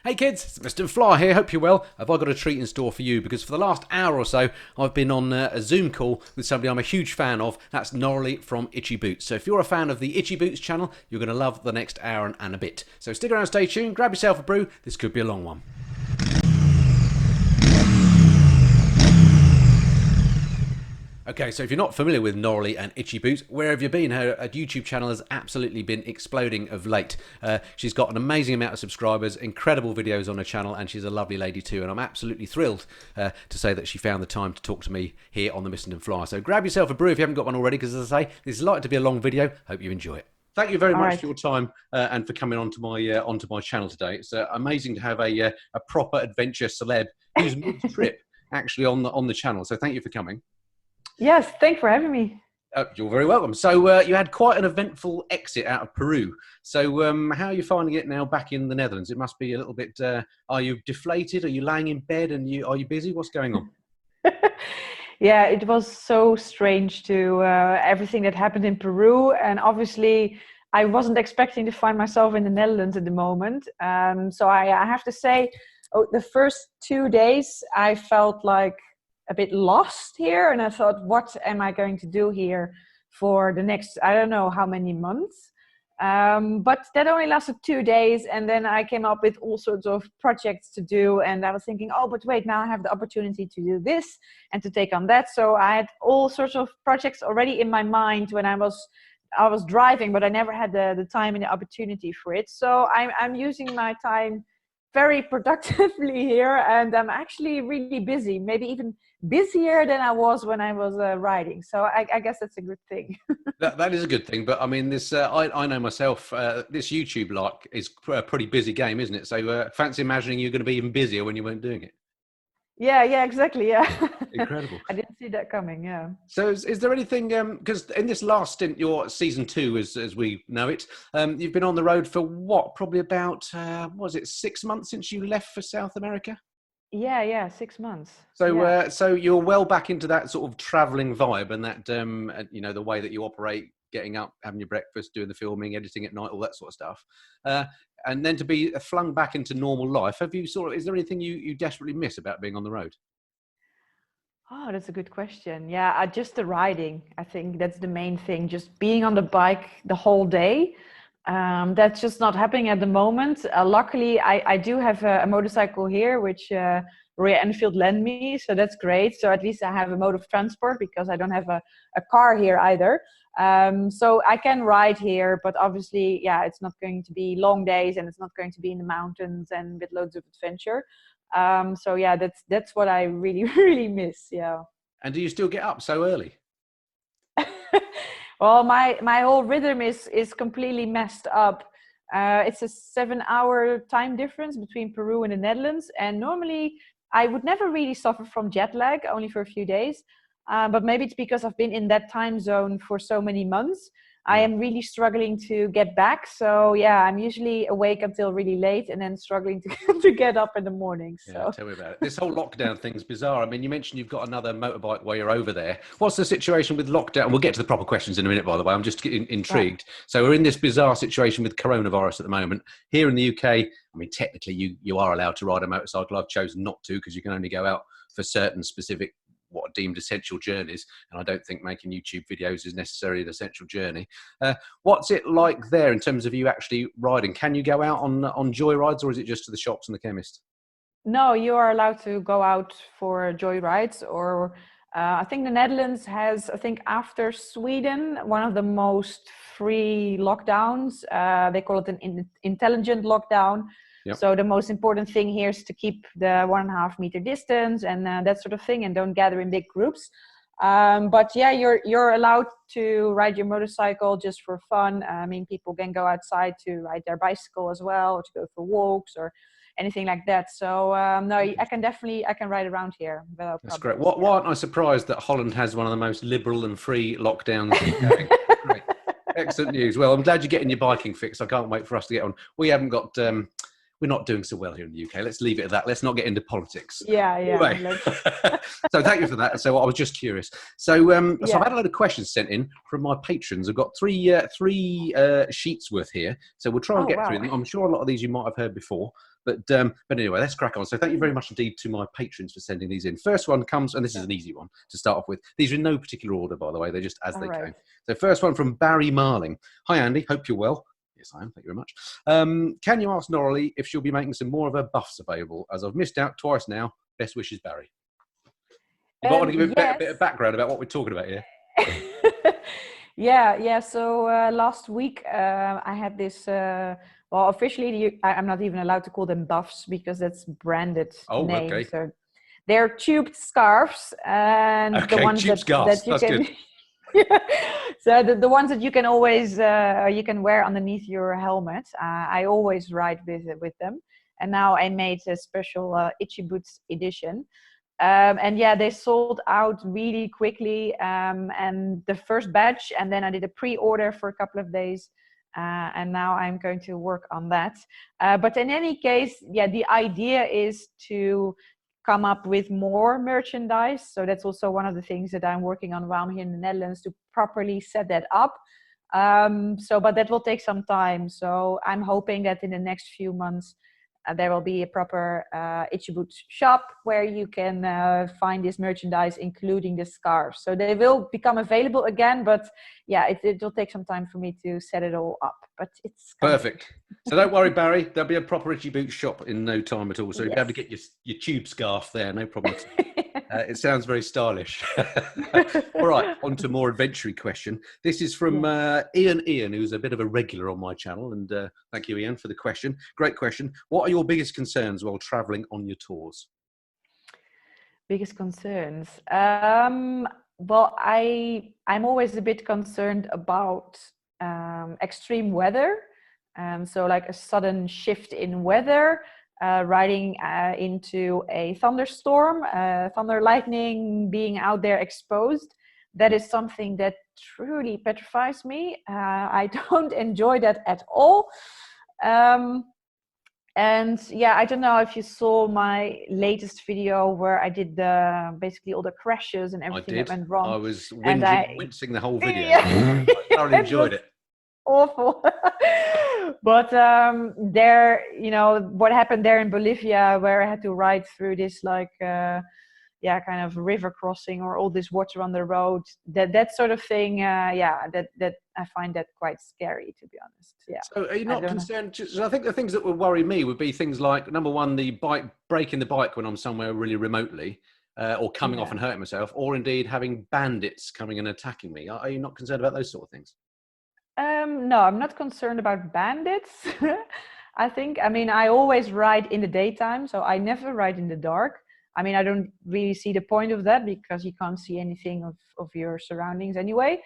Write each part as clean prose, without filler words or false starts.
Hey kids, it's Mr. Fly here, hope you're well. Have I got a treat in store for you? Because for the last hour or so, I've been on a Zoom call with somebody I'm a huge fan of. That's Noraly from Itchy Boots. So if you're a fan of the Itchy Boots channel, you're going to love the next hour and a bit. So stick around, stay tuned, grab yourself a brew. This could be a long one. Okay, so if you're not familiar with Noraly and Itchy Boots, where have you been? Her YouTube channel has absolutely been exploding of late. She's got an amazing amount of subscribers, incredible videos on her channel, and she's a lovely lady too. And I'm absolutely thrilled to say that she found the time to talk to me here on the Mr. Fly. So grab yourself a brew if you haven't got one already, because as I say, this is likely to be a long video. Hope you enjoy it. Thank you very much for your time and for coming onto my channel today. It's amazing to have a proper adventure celeb who's mid-trip actually on the channel. So thank you for coming. Yes, thanks for having me. You're very welcome. So you had quite an eventful exit out of Peru. So how are you finding it now back in the Netherlands? It must be a little bit, are you deflated? Are you laying in bed and are you busy? What's going on? Yeah, it was so strange to everything that happened in Peru. And obviously, I wasn't expecting to find myself in the Netherlands at the moment. So I have to say, the first 2 days, I felt like a bit lost here, and I thought, what am I going to do here for the next, I don't know how many months. But that only lasted 2 days, and then I came up with all sorts of projects to do, and I was thinking, oh, but wait, now I have the opportunity to do this and to take on that. So I had all sorts of projects already in my mind when I was driving, but I never had the time and the opportunity for it. So I'm using my time very productively here, and I'm actually really busy, maybe even busier than I was when I was riding. So I guess that's a good thing. That is a good thing. But I mean, this I know myself, this YouTube like is a pretty busy game, isn't it? So fancy imagining you're going to be even busier when you weren't doing it. Yeah, exactly. Yeah. Incredible. I didn't see that coming. Yeah. So is there anything, because in this last stint, your season 2, as we know it, you've been on the road for what, probably about, was it 6 months since you left for South America? Yeah, 6 months. So, yeah. so you're well back into that sort of traveling vibe and that, the way that you operate, getting up, having your breakfast, doing the filming, editing at night, all that sort of stuff. And then to be flung back into normal life, is there anything you desperately miss about being on the road? Oh, that's a good question. Yeah, just the riding. I think that's the main thing. Just being on the bike the whole day. That's just not happening at the moment. Luckily, I do have a motorcycle here, which Enfield lent me. So that's great. So at least I have a mode of transport, because I don't have a car here either. So I can ride here, but obviously, yeah, it's not going to be long days, and it's not going to be in the mountains and with loads of adventure. So yeah, that's what I really, really miss. Yeah. And do you still get up so early? Well, my whole rhythm is completely messed up. It's a 7-hour time difference between Peru and the Netherlands, and normally I would never really suffer from jet lag, only for a few days. But maybe it's because I've been in that time zone for so many months. I am really struggling to get back. So yeah, I'm usually awake until really late, and then struggling to get up in the morning. So yeah, tell me about it. This whole lockdown thing's bizarre. I mean, you mentioned you've got another motorbike while you're over there. What's the situation with lockdown? We'll get to the proper questions in a minute, by the way. I'm just intrigued. Right. So we're in this bizarre situation with coronavirus at the moment. Here in the UK, I mean, technically you are allowed to ride a motorcycle. I've chosen not to, because you can only go out for certain specific what are deemed essential journeys, and I don't think making YouTube videos is necessarily an essential journey. What's it like there in terms of you actually riding? Can you go out on joy rides, or is it just to the shops and the chemist? No, you are allowed to go out for joy rides, or I think the Netherlands has, I think after Sweden, one of the most free lockdowns. They call it an intelligent lockdown. Yep. So the most important thing here is to keep the 1.5 meter distance and that sort of thing, and don't gather in big groups. But yeah, you're allowed to ride your motorcycle just for fun. I mean, people can go outside to ride their bicycle as well, or to go for walks or anything like that. So no, I can ride around here without That's problems. great. Why aren't I surprised that Holland has one of the most liberal and free lockdowns? Great. Excellent news. Well, I'm glad you're getting your biking fixed. I can't wait for us to get on. We haven't got we're not doing so well here in the UK. Let's leave it at that. Let's not get into politics. Yeah. Anyway. So thank you for that. So I was just curious. So so I've had a load of questions sent in from my patrons. I've got three sheets worth here. So we'll try and get through them. I'm sure a lot of these you might have heard before. But anyway, let's crack on. So thank you very much indeed to my patrons for sending these in. First one comes, and this is an easy one to start off with. These are in no particular order, by the way. They're just as they came. So first one from Barry Marling. Hi, Andy. Hope you're well. Yes, I am. Thank you very much. Can you ask Noraly if she'll be making some more of her buffs available, as I've missed out twice now? Best wishes, Barry. You might want to give a bit of background about what we're talking about here. Yeah. So last week I had this... well, officially, I'm not even allowed to call them buffs because that's branded name. Okay. So they're tubed scarves, and the ones that you can. So the ones that you can always you can wear underneath your helmet. I always ride with them, and now I made a special Itchy Boots edition. And yeah, they sold out really quickly. And the first batch, and then I did a pre-order for a couple of days. And now I'm going to work on that. But in any case, yeah, the idea is to come up with more merchandise. So that's also one of the things that I'm working on while I'm here in the Netherlands, to properly set that up. But that will take some time. So I'm hoping that in the next few months, there will be a proper Itchy Boots shop where you can find this merchandise, including the scarves. So they will become available again, but yeah, it will take some time for me to set it all up. But it's perfect. So don't worry, Barry. There'll be a proper Itchy Boots shop in no time at all. So you'll be able to get your tube scarf there, no problem. It sounds very stylish. All right, on to more adventure question. This is from Ian, who's a bit of a regular on my channel. And thank you, Ian, for the question. Great question. What are your biggest concerns while traveling on your tours? Biggest concerns? Well, I'm always a bit concerned about extreme weather. So like a sudden shift in weather. Riding into a thunderstorm, thunder, lightning, being out there exposed. That is something that truly petrifies me. I don't enjoy that at all. And yeah, I don't know if you saw my latest video where I did basically all the crashes and everything that went wrong. I was wincing the whole video. Yeah. I thoroughly enjoyed it. Awful. But there, you know, what happened there in Bolivia, where I had to ride through this like kind of river crossing, or all this water on the road, that sort of thing, that I find that quite scary, to be honest. Yeah. So are you not concerned? I think the things that would worry me would be things like, number one, the breaking the bike when I'm somewhere really remotely, or coming off and hurting myself, or indeed having bandits coming and attacking me. Are you not concerned about those sort of things? No, I'm not concerned about bandits. I mean, I always ride in the daytime, so I never ride in the dark. I mean, I don't really see the point of that, because you can't see anything of your surroundings anyway.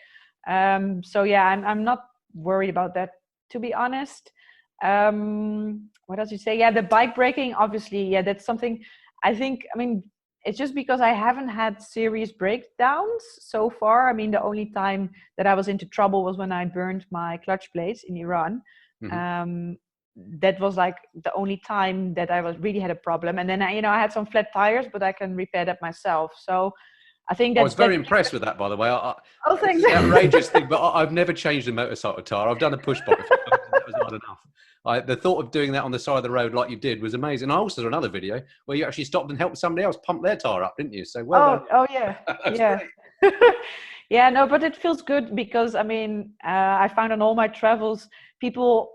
So yeah, I'm not worried about that, to be honest. What else you say? Yeah, the bike breaking, obviously, yeah, that's something I mean, it's just because I haven't had serious breakdowns so far. I mean, the only time that I was into trouble was when I burned my clutch plates in Iran. Mm-hmm. That was like the only time that I really had a problem. And then I had some flat tires, but I can repair that myself. So I think I was very impressed with that, by the way. Thanks. It's an outrageous thing, but I've never changed a motorcycle tire. I've done a push bike before, that was not enough. The thought of doing that on the side of the road like you did was amazing. I also saw another video where you actually stopped and helped somebody else pump their tire up, didn't you? So yeah. Yeah. Yeah, no, but it feels good because, I mean, I found on all my travels, people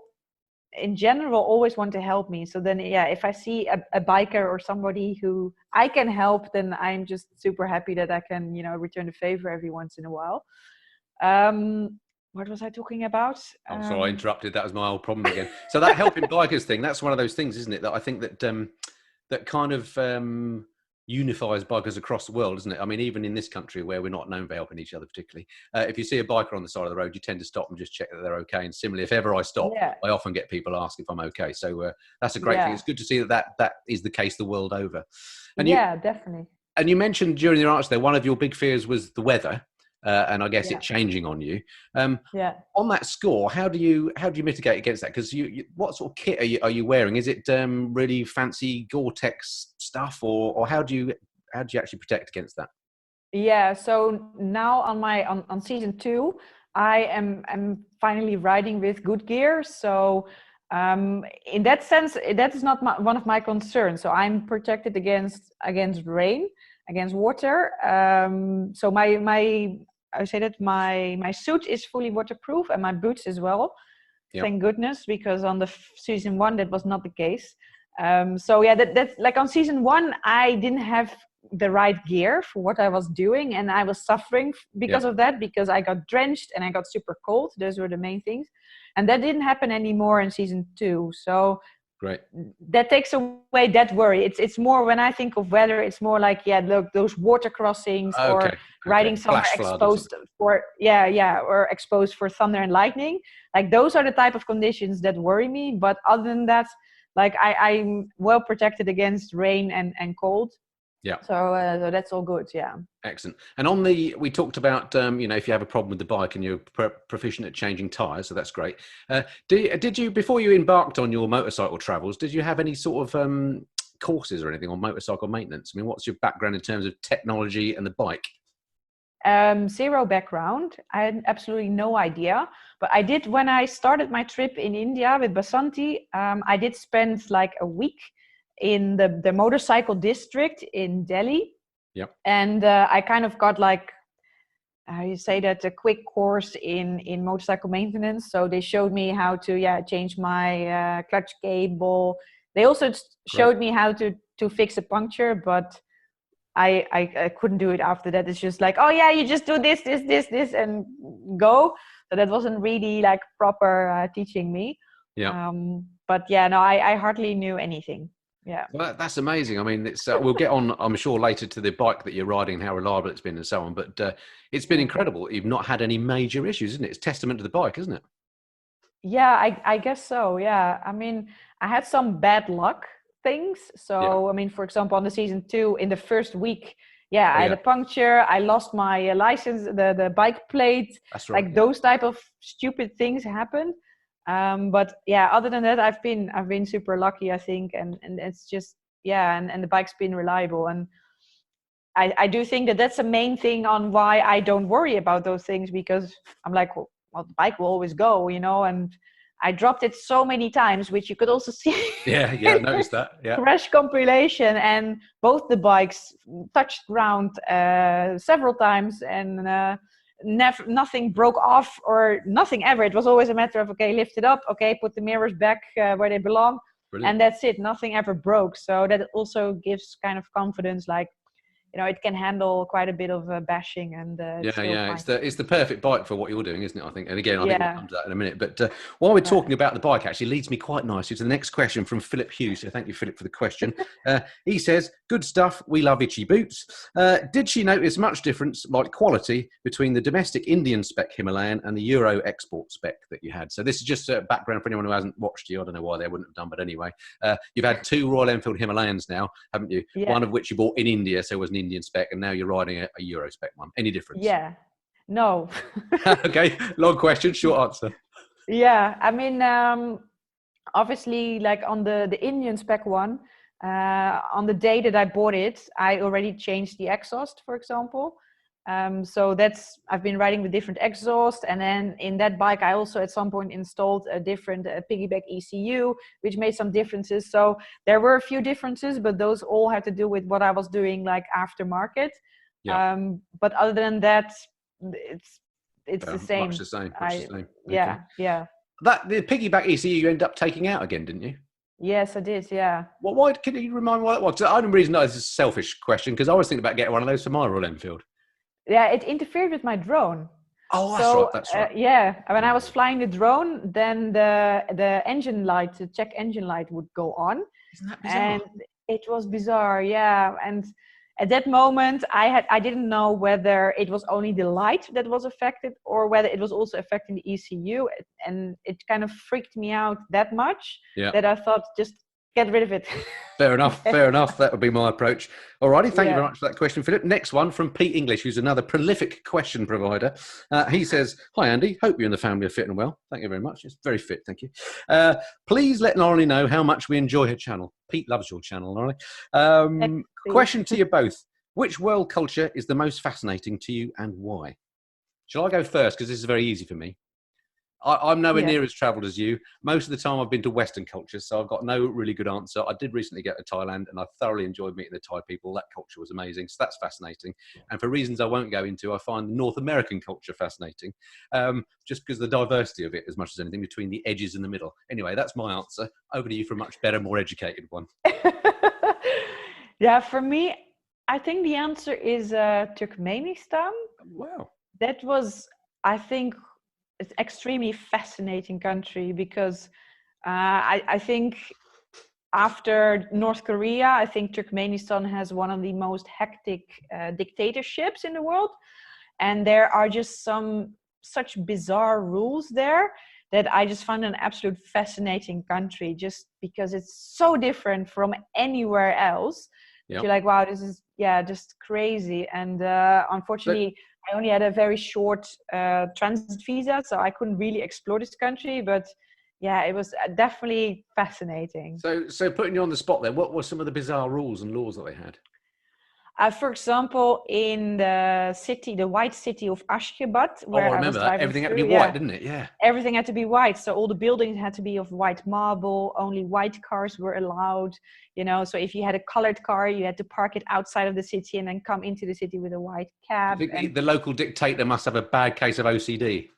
in general always want to help me. So then, yeah, if I see a biker or somebody who I can help, then I'm just super happy that I can, return the favor every once in a while. What was I talking about? I'm sorry, I interrupted. That was my old problem again. So that helping bikers thing, that's one of those things, isn't it? That I think that kind of unifies bikers across the world, isn't it? I mean, even in this country where we're not known for helping each other particularly, if you see a biker on the side of the road, you tend to stop and just check that they're okay. And similarly, if ever I stop, I often get people ask if I'm okay. So that's a great thing. It's good to see that is the case the world over. And definitely. And you mentioned during your answer there, one of your big fears was the weather. and I guess Yeah. it changing on you. Um, Yeah. on that score, how do you mitigate against that? Because what sort of kit are you wearing? Is it really fancy Gore-Tex stuff, or how do you actually protect against that? Yeah, so now on season 2, I'm finally riding with good gear. So in that sense, that is not one of my concerns. So I'm protected against rain, against water. So my I say that my suit is fully waterproof and my boots as well. Yeah. Thank goodness, because on the season 1 that was not the case. So yeah, that's like on season 1 I didn't have the right gear for what I was doing, and I was suffering because of that, because I got drenched and I got super cold. Those were the main things, and that didn't happen anymore in season 2. So Great. that takes away that worry. It's more, when I think of weather, it's more like, yeah, look, those water crossings, or riding somewhere Flash flood exposed for or exposed for thunder and lightning. Like those are the type of conditions that worry me. But other than that, like I'm well protected against rain and cold. Yeah. So that's all good. Yeah. Excellent. And we talked about, if you have a problem with the bike and you're proficient at changing tires, so that's great. Did you, before you embarked on your motorcycle travels, did you have any sort of courses or anything on motorcycle maintenance? I mean, what's your background in terms of technology and the bike? Zero background. I had absolutely no idea. But I did, when I started my trip in India with Basanti, I did spend like a week in the motorcycle district in Delhi. Yep. And I kind of got like, how you say that, a quick course in motorcycle maintenance. So they showed me how to change my clutch cable. They also showed me how to fix a puncture, but I couldn't do it after that. It's just like, oh yeah, you just do this, and go. So that wasn't really like proper teaching me. Yeah. But yeah, no, I hardly knew anything. Yeah. Well, that's amazing. I mean, it's we'll get on, I'm sure, later to the bike that you're riding and how reliable it's been and so on. But it's been incredible. You've not had any major issues, isn't it? It's testament to the bike, isn't it? Yeah, I guess so. Yeah. I mean, I had some bad luck things. So, I mean, for example, on the season 2, in the first week, I had a puncture. I lost my license, the bike plate. That's right. Like those type of stupid things happened. But yeah, other than that, I've been super lucky, I think, and it's just and the bike's been reliable, and I do think that that's the main thing on why I don't worry about those things, because I'm like, well, the bike will always go, and I dropped it so many times, which you could also see. Yeah, I noticed that. Yeah. Crash compilation, and both the bikes touched ground several times, and nothing broke off or nothing ever. It was always a matter of, okay, lift it up, okay, put the mirrors back where they belong. Brilliant. And that's it. Nothing ever broke. So that also gives kind of confidence, like, it can handle quite a bit of bashing, and it's the perfect bike for what you're doing, isn't it? I think. And again, I think we'll come to that in a minute. But while we're talking about the bike, actually leads me quite nicely to the next question from Philip Hughes. So thank you, Philip, for the question. He says, "Good stuff. We love itchy boots. Did she notice much difference, like quality, between the domestic Indian spec Himalayan and the Euro export spec that you had?" So this is just a background for anyone who hasn't watched you. I don't know why they wouldn't have done, but anyway, you've had 2 Royal Enfield Himalayans now, haven't you? Yeah. One of which you bought in India, so it was an Indian spec, and now you're riding a Euro spec one. Any difference? Yeah. No. Okay. Long question, short answer. Yeah. I mean, obviously, like on the Indian spec one, on the day that I bought it, I already changed the exhaust, for example. So I've been riding with different exhaust, and then in that bike I also at some point installed a different piggyback ECU, which made some differences. So there were a few differences, but those all had to do with what I was doing, like aftermarket. Yeah. But other than that, it's the same. Much the same. Much the same. Okay. Yeah. That the piggyback ECU you ended up taking out again, didn't you? Yes, I did. Yeah. Well, why? Can you remind me why that was? The only reason this is a selfish question, because I was thinking about getting one of those for my Royal Enfield. Yeah, it interfered with my drone. Oh, that's right. Yeah, when I was flying the drone, then the engine light, the check engine light, would go on. Isn't that bizarre? And it was bizarre, yeah. And at that moment, I didn't know whether it was only the light that was affected or whether it was also affecting the ECU. And it kind of freaked me out that much that I thought, just get rid of it. Fair enough. Fair enough. That would be my approach. Alrighty. Thank you Yeah. very much for that question, Philip. Next one from Pete English, who's another prolific question provider. He says, "Hi, Andy. Hope you and the family are fit and well. Thank you very much. It's very fit. Thank you. Please let Noraly know how much we enjoy her channel. Pete loves your channel, Noraly. Question to you both. Which world culture is the most fascinating to you and why?" Shall I go first? Because this is very easy for me. I'm nowhere near as travelled as you. Most of the time I've been to Western cultures, so I've got no really good answer. I did recently go to Thailand and I thoroughly enjoyed meeting the Thai people. That culture was amazing, so that's fascinating. And for reasons I won't go into, I find the North American culture fascinating, just because of the diversity of it as much as anything between the edges and the middle. Anyway, that's my answer. Over to you for a much better, more educated one. Yeah, for me, I think the answer is Turkmenistan. Wow. That was, I think, it's extremely fascinating country because I think after North Korea, I think Turkmenistan has one of the most hectic dictatorships in the world. And there are just such bizarre rules there that I just find an absolute fascinating country just because it's so different from anywhere else. Yep. You're like, wow, this is, just crazy. And unfortunately, I only had a very short transit visa, so I couldn't really explore this country. But yeah, it was definitely fascinating. So putting you on the spot there, what were some of the bizarre rules and laws that they had? For example, in the city, the white city of Ashgabat, where I remember that. Everything had to be white, didn't it? Yeah. Everything had to be white. So all the buildings had to be of white marble. Only white cars were allowed. So if you had a colored car, you had to park it outside of the city and then come into the city with a white cab. I think the local dictator must have a bad case of OCD.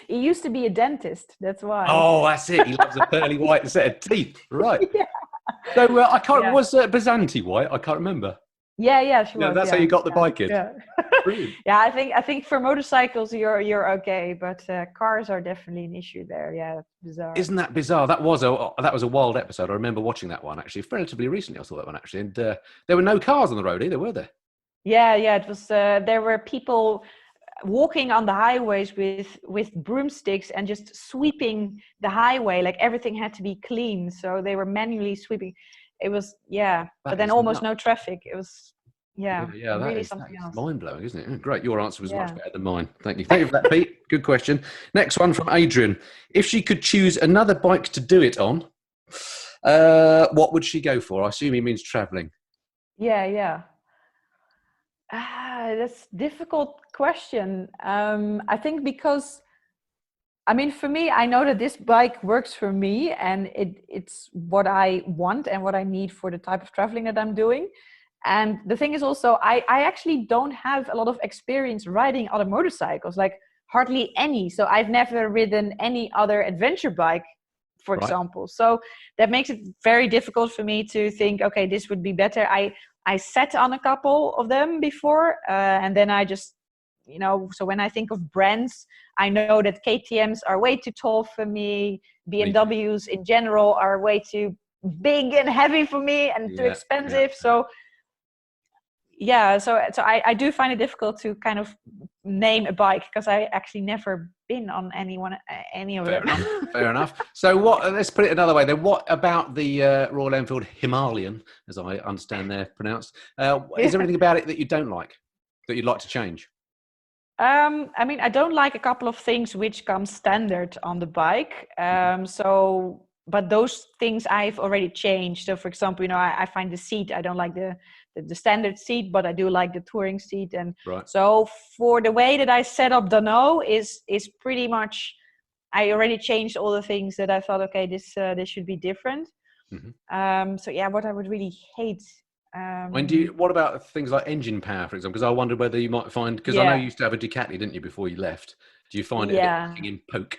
He used to be a dentist. That's why. Oh, that's it. He loves a pearly white set of teeth. Right. Yeah. So I can't. Was Bazanti white? I can't remember. Yeah, she was. That's how you got the bike in. Yeah. Yeah, I think for motorcycles you're okay, but cars are definitely an issue there. Yeah, that's bizarre. Isn't that bizarre? That was a wild episode. I remember watching that one actually, relatively recently. I saw that one actually, and there were no cars on the road either, were there? Yeah, it was. There were people walking on the highways with broomsticks and just sweeping the highway. Like everything had to be clean, so they were manually sweeping. It was, but then almost no traffic. It was, really something else. Mind-blowing, isn't it? Great. Your answer was much better than mine. Thank you. Thank you for that, Pete. Good question. Next one from Adrian. If she could choose another bike to do it on, what would she go for? I assume he means traveling. Yeah. That's a difficult question. I think because, for me, I know that this bike works for me and it's what I want and what I need for the type of traveling that I'm doing. And the thing is also, I actually don't have a lot of experience riding other motorcycles, like hardly any. So I've never ridden any other adventure bike, for example. So that makes it very difficult for me to think, okay, this would be better. I sat on a couple of them before and then I just, so when I think of brands, I know that KTMs are way too tall for me. BMWs in general are way too big and heavy for me and too expensive. So I do find it difficult to kind of name a bike because I actually never been on any of them. Fair enough. So let's put it another way then. What about the Royal Enfield Himalayan, as I understand they're pronounced? Is there anything about it that you don't like, that you'd like to change? I don't like a couple of things which come standard on the bike. But those things I've already changed. So for example, I find the seat, I don't like the standard seat, but I do like the touring seat. And so for the way that I set up Dano is pretty much, I already changed all the things that I thought, okay, this should be different. Mm-hmm. What I would really hate. What about things like engine power, for example? Because I wondered whether you might find, because I know you used to have a Ducati, didn't you, before you left? Do you find it a bit lacking in poke?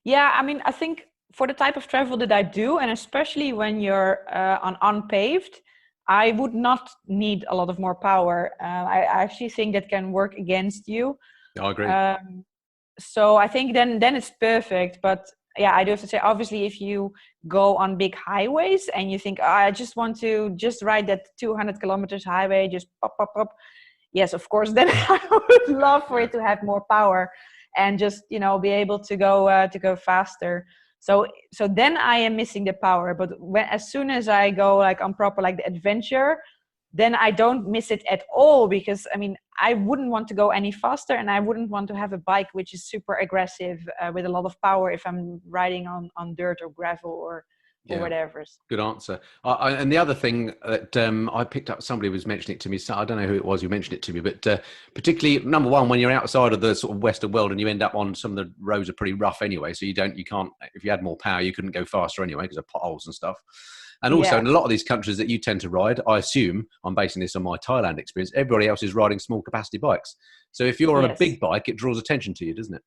Yeah, I think for the type of travel that I do, and especially when you're on unpaved, I would not need a lot of more power. I actually think that can work against you. I agree. So I think then it's perfect. But yeah, I do have to say, obviously, if you go on big highways and you think, I just want to just ride that 200 kilometers highway, just pop, pop, pop. Yes, of course, then I would love for it to have more power and just, be able to go faster. So then I am missing the power. But as soon as I go like on proper like the adventure, then I don't miss it at all, because I mean I wouldn't want to go any faster, and I wouldn't want to have a bike which is super aggressive with a lot of power if I'm riding on dirt or gravel or whatever. Good answer. And the other thing that I picked up, somebody was mentioning it to me. So I don't know who it was who mentioned it to me, but particularly number one, when you're outside of the sort of Western world and you end up on some of the roads are pretty rough anyway, so you can't. If you had more power, you couldn't go faster anyway because of potholes and stuff. And also, in a lot of these countries that you tend to ride, I assume, I'm basing this on my Thailand experience, everybody else is riding small capacity bikes. So if you're on a big bike, it draws attention to you, doesn't it?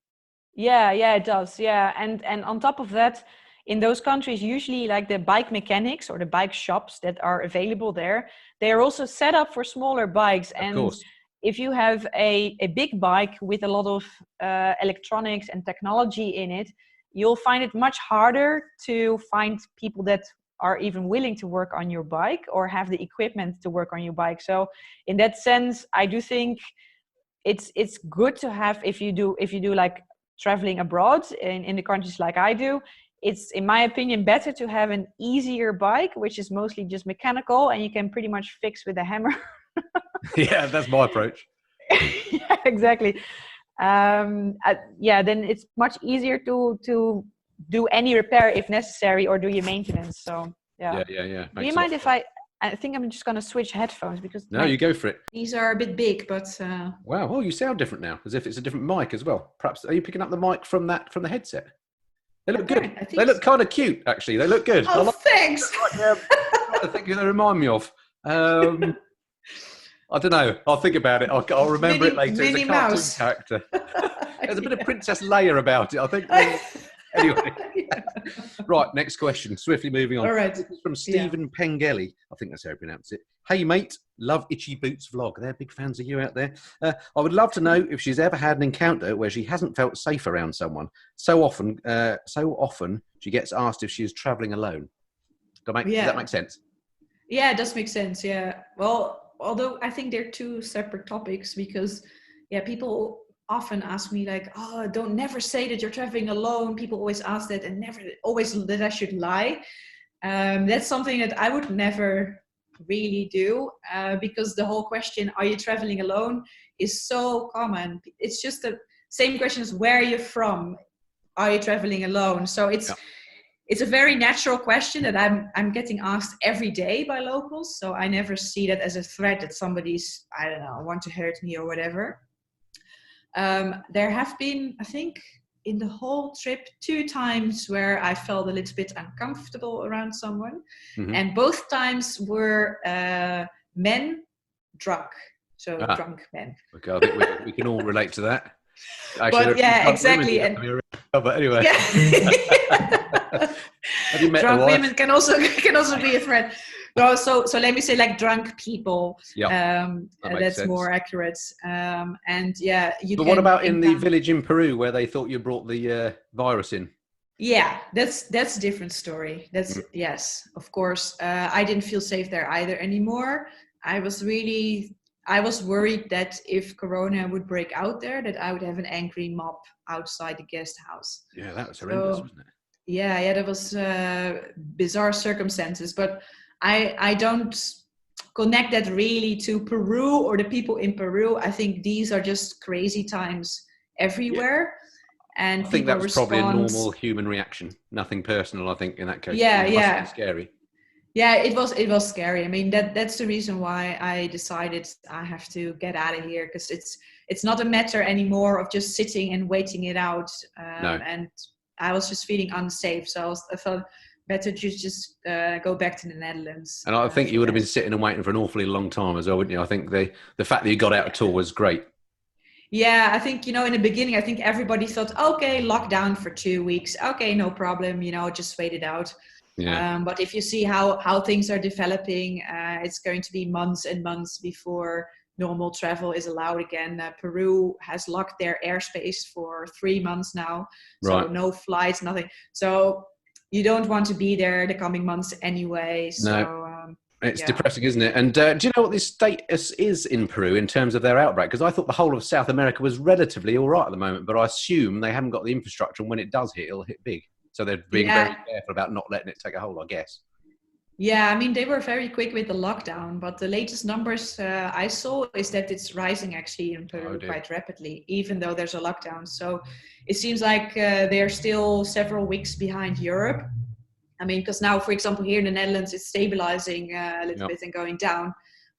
Yeah, it does. Yeah, and on top of that, in those countries, usually like the bike mechanics or the bike shops that are available there, they are also set up for smaller bikes. And if you have a big bike with a lot of electronics and technology in it, you'll find it much harder to find people that are even willing to work on your bike or have the equipment to work on your bike. So in that sense, I do think it's good to have, if you do like traveling abroad in the countries like I do, it's, in my opinion, better to have an easier bike, which is mostly just mechanical and you can pretty much fix with a hammer. Yeah, that's my approach. Yeah, exactly. Then it's much easier to do any repair if necessary or do your maintenance. So yeah. Do you mind if I think I'm just going to switch headphones because you go for it. These are a bit big, but wow. Oh, you sound different now, as if it's a different mic as well. Perhaps, are you picking up the mic from the headset? They look good. They look kind of cute, actually. They look good. Oh, thanks. I think they remind me of. I don't know. I'll think about it. I'll remember it later. It's a cartoon character. There's a bit of Princess Leia about it, I think. Anyway. Right, next question. Swiftly moving on. All right. This is from Stephen Panigale. I think that's how you pronounce it. Hey, mate. Love Itchy Boots vlog. They're big fans of you out there. I would love to know if she's ever had an encounter where she hasn't felt safe around someone. So often she gets asked if she is traveling alone. Does that make sense? Yeah, it does make sense. Yeah. Well, although I think they're two separate topics because, people often ask me like, oh, never say that you're traveling alone. People always ask that and never always that I should lie. That's something that I would never really do because the whole question, are you traveling alone, is so common. It's just the same question as where are you from? Are you traveling alone? So it's a very natural question that I'm getting asked every day by locals. So I never see that as a threat that somebody's, I don't know, want to hurt me or whatever. There have been, I think, in the whole trip, 2 times where I felt a little bit uncomfortable around someone. Mm-hmm. And both times were men drunk. So drunk men. Okay, I think we can all relate to that. Actually, but yeah, exactly. But anyway. Have you met drunk women can also be a threat. No, so let me say like drunk people. Yeah, that's sense. More accurate. And But what about in the village in Peru where they thought you brought the virus in? Yeah, that's a different story. Yes, of course. I didn't feel safe there either anymore. I was worried that if Corona would break out there, that I would have an angry mob outside the guest house. Yeah, that was horrendous, wasn't it? Yeah, that was bizarre circumstances. But I don't connect that really to Peru or the people in Peru. I think these are just crazy times everywhere. Yeah. And I think that was probably a normal human reaction. Nothing personal, I think, in that case. Yeah, it must be scary. Yeah, it was scary. I mean, that's the reason why I decided I have to get out of here, because it's not a matter anymore of just sitting and waiting it out. No. And I was just feeling unsafe, so I felt better to just go back to the Netherlands. And I think you would have been sitting and waiting for an awfully long time as well, wouldn't you? I think the fact that you got out at all was great. Yeah, I think, in the beginning, I think everybody thought, okay, lockdown for 2 weeks. Okay, no problem, just wait it out. Yeah. But if you see how things are developing, it's going to be months and months before normal travel is allowed again. Peru has locked their airspace for 3 months now. So right. No flights, nothing. So you don't want to be there the coming months anyway. So, no. It's depressing, isn't it? And do you know what the status is in Peru in terms of their outbreak? Because I thought the whole of South America was relatively all right at the moment, but I assume they haven't got the infrastructure, and when it does hit, it'll hit big. So they're being very careful about not letting it take a hold, I guess. Yeah, I mean, they were very quick with the lockdown, but the latest numbers I saw is that it's rising actually in Peru quite rapidly, even though there's a lockdown. So it seems like they're still several weeks behind Europe. I mean, because now, for example, here in the Netherlands, it's stabilizing a little bit and going down,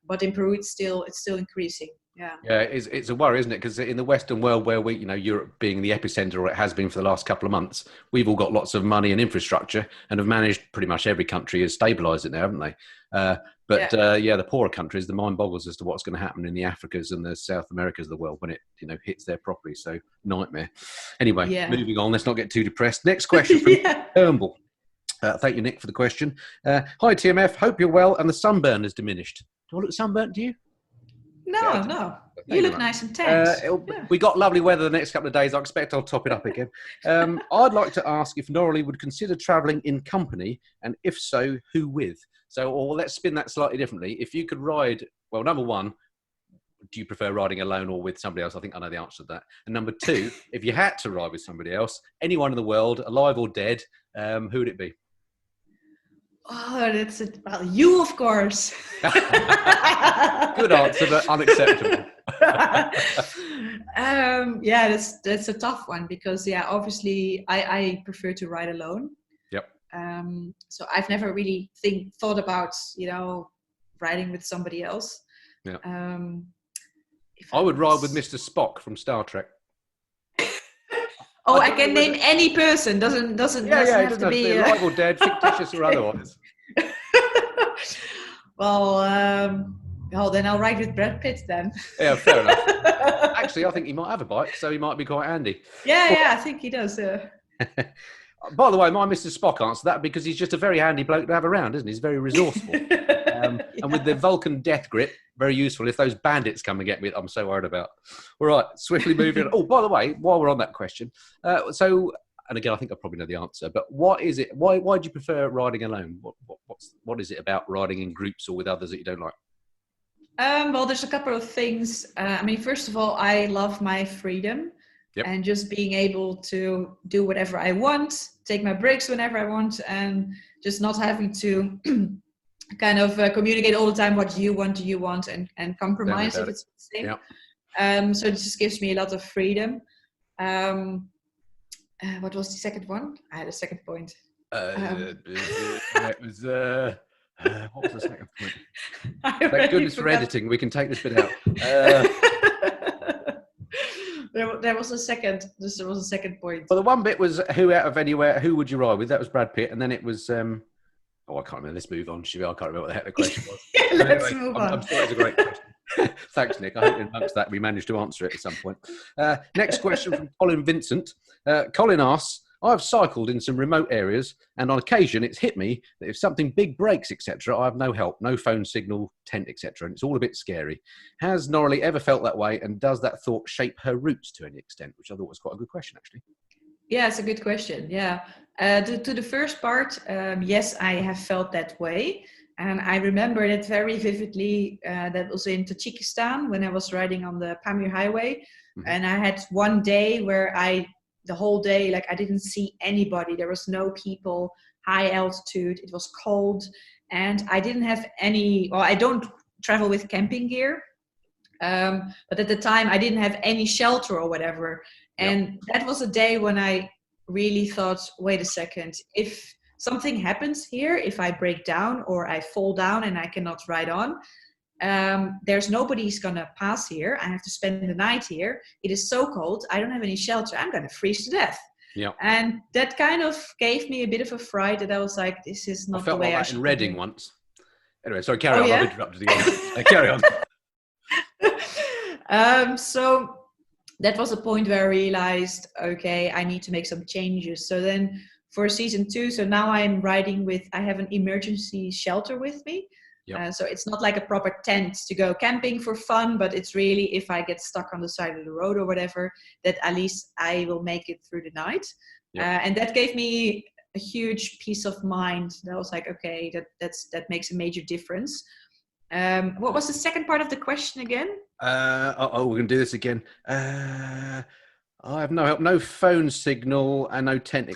but in Peru, it's still increasing. Yeah. Yeah, it's a worry, isn't it? Because in the Western world, where we, Europe being the epicenter, or it has been for the last couple of months, we've all got lots of money and infrastructure, and have managed. Pretty much every country has stabilised it now, haven't they? The poorer countries, the mind boggles as to what's going to happen in the Africas and the South Americas of the world when it, hits there properly. So nightmare. Anyway, moving on. Let's not get too depressed. Next question from Turnbull. Thank you, Nick, for the question. Hi, TMF. Hope you're well and the sunburn has diminished. Do I look sunburnt to you? No. You look nice and tense. We got lovely weather the next couple of days. I expect I'll top it up again. I'd like to ask if Noraly would consider travelling in company, and if so, who with? Or let's spin that slightly differently. If you could ride, well, number one, do you prefer riding alone or with somebody else? I think I know the answer to that. And number two, if you had to ride with somebody else, anyone in the world, alive or dead, who would it be? Oh, well, you, of course. Good answer, but unacceptable. That's a tough one because, obviously I prefer to ride alone. Yep. So I've never really thought about, riding with somebody else. Yeah. I would ride with Mr. Spock from Star Trek. I can name any person. Doesn't have to be alive or dead, fictitious or otherwise. Well, then I'll ride with Brad Pitt then. Yeah, fair enough. Actually, I think he might have a bike, so he might be quite handy. Yeah, I think he does. By the way, my Mr. Spock answered that because he's just a very handy bloke to have around, isn't he? He's very resourceful. And with the Vulcan death grip, very useful if those bandits come and get me, I'm so worried about. All right, swiftly moving on. Oh, by the way, while we're on that question, and again, I think I probably know the answer, but what is it? Why do you prefer riding alone? What is it about riding in groups or with others that you don't like? Well, there's a couple of things. First of all, I love my freedom. Yep. And just being able to do whatever I want, take my breaks whenever I want, and just not having to kind of communicate all the time what you want, and compromise if it's the same. Yep. So it just gives me a lot of freedom. What was the second one? I had a second point. It was... what was the second point? Thank goodness for editing. We can take this bit out. There was a second point. Well, the one bit was who out of anywhere, who would you ride with? That was Brad Pitt. And then it was, I can't remember. Let's move on. I can't remember what the heck the question was. Let's move on. I'm sure it's a great question. Thanks, Nick. I hope amongst that we managed to answer it at some point. Next question from Colin Vincent. Colin asks, I've cycled in some remote areas, and on occasion it's hit me that if something big breaks, etc., I have no help, no phone signal, tent, etc., and it's all a bit scary. Has Noraly ever felt that way, and does that thought shape her routes to any extent? Which I thought was quite a good question, actually. Yeah, it's a good question. Yeah. To the first part, yes, I have felt that way. And I remember it very vividly. That was in Tajikistan when I was riding on the Pamir Highway. Mm-hmm. And I had one day where the whole day, I didn't see anybody. There was no people, high altitude. It was cold. And I didn't have I don't travel with camping gear. But at the time, I didn't have any shelter or whatever. And that was a day when I really thought, wait a second, if something happens here, if I break down or I fall down and I cannot ride on, there's nobody's gonna pass here. I have to spend the night here. It is so cold. I don't have any shelter. I'm gonna freeze to death. Yeah. And that kind of gave me a bit of a fright that I was like, this is not the way I should. I felt like that in Reading once. Anyway, sorry, carry on. I've interrupted again. Carry on. So that was a point where I realized, okay, I need to make some changes. So then for season 2, so now I'm riding I have an emergency shelter with me. Yep. So it's not like a proper tent to go camping for fun, but it's really if I get stuck on the side of the road or whatever, that at least I will make it through the night. Yep. And that gave me a huge peace of mind. That was like, okay, that makes a major difference. What was the second part of the question again? We're going to do this again. I have no help, no phone signal and no tent.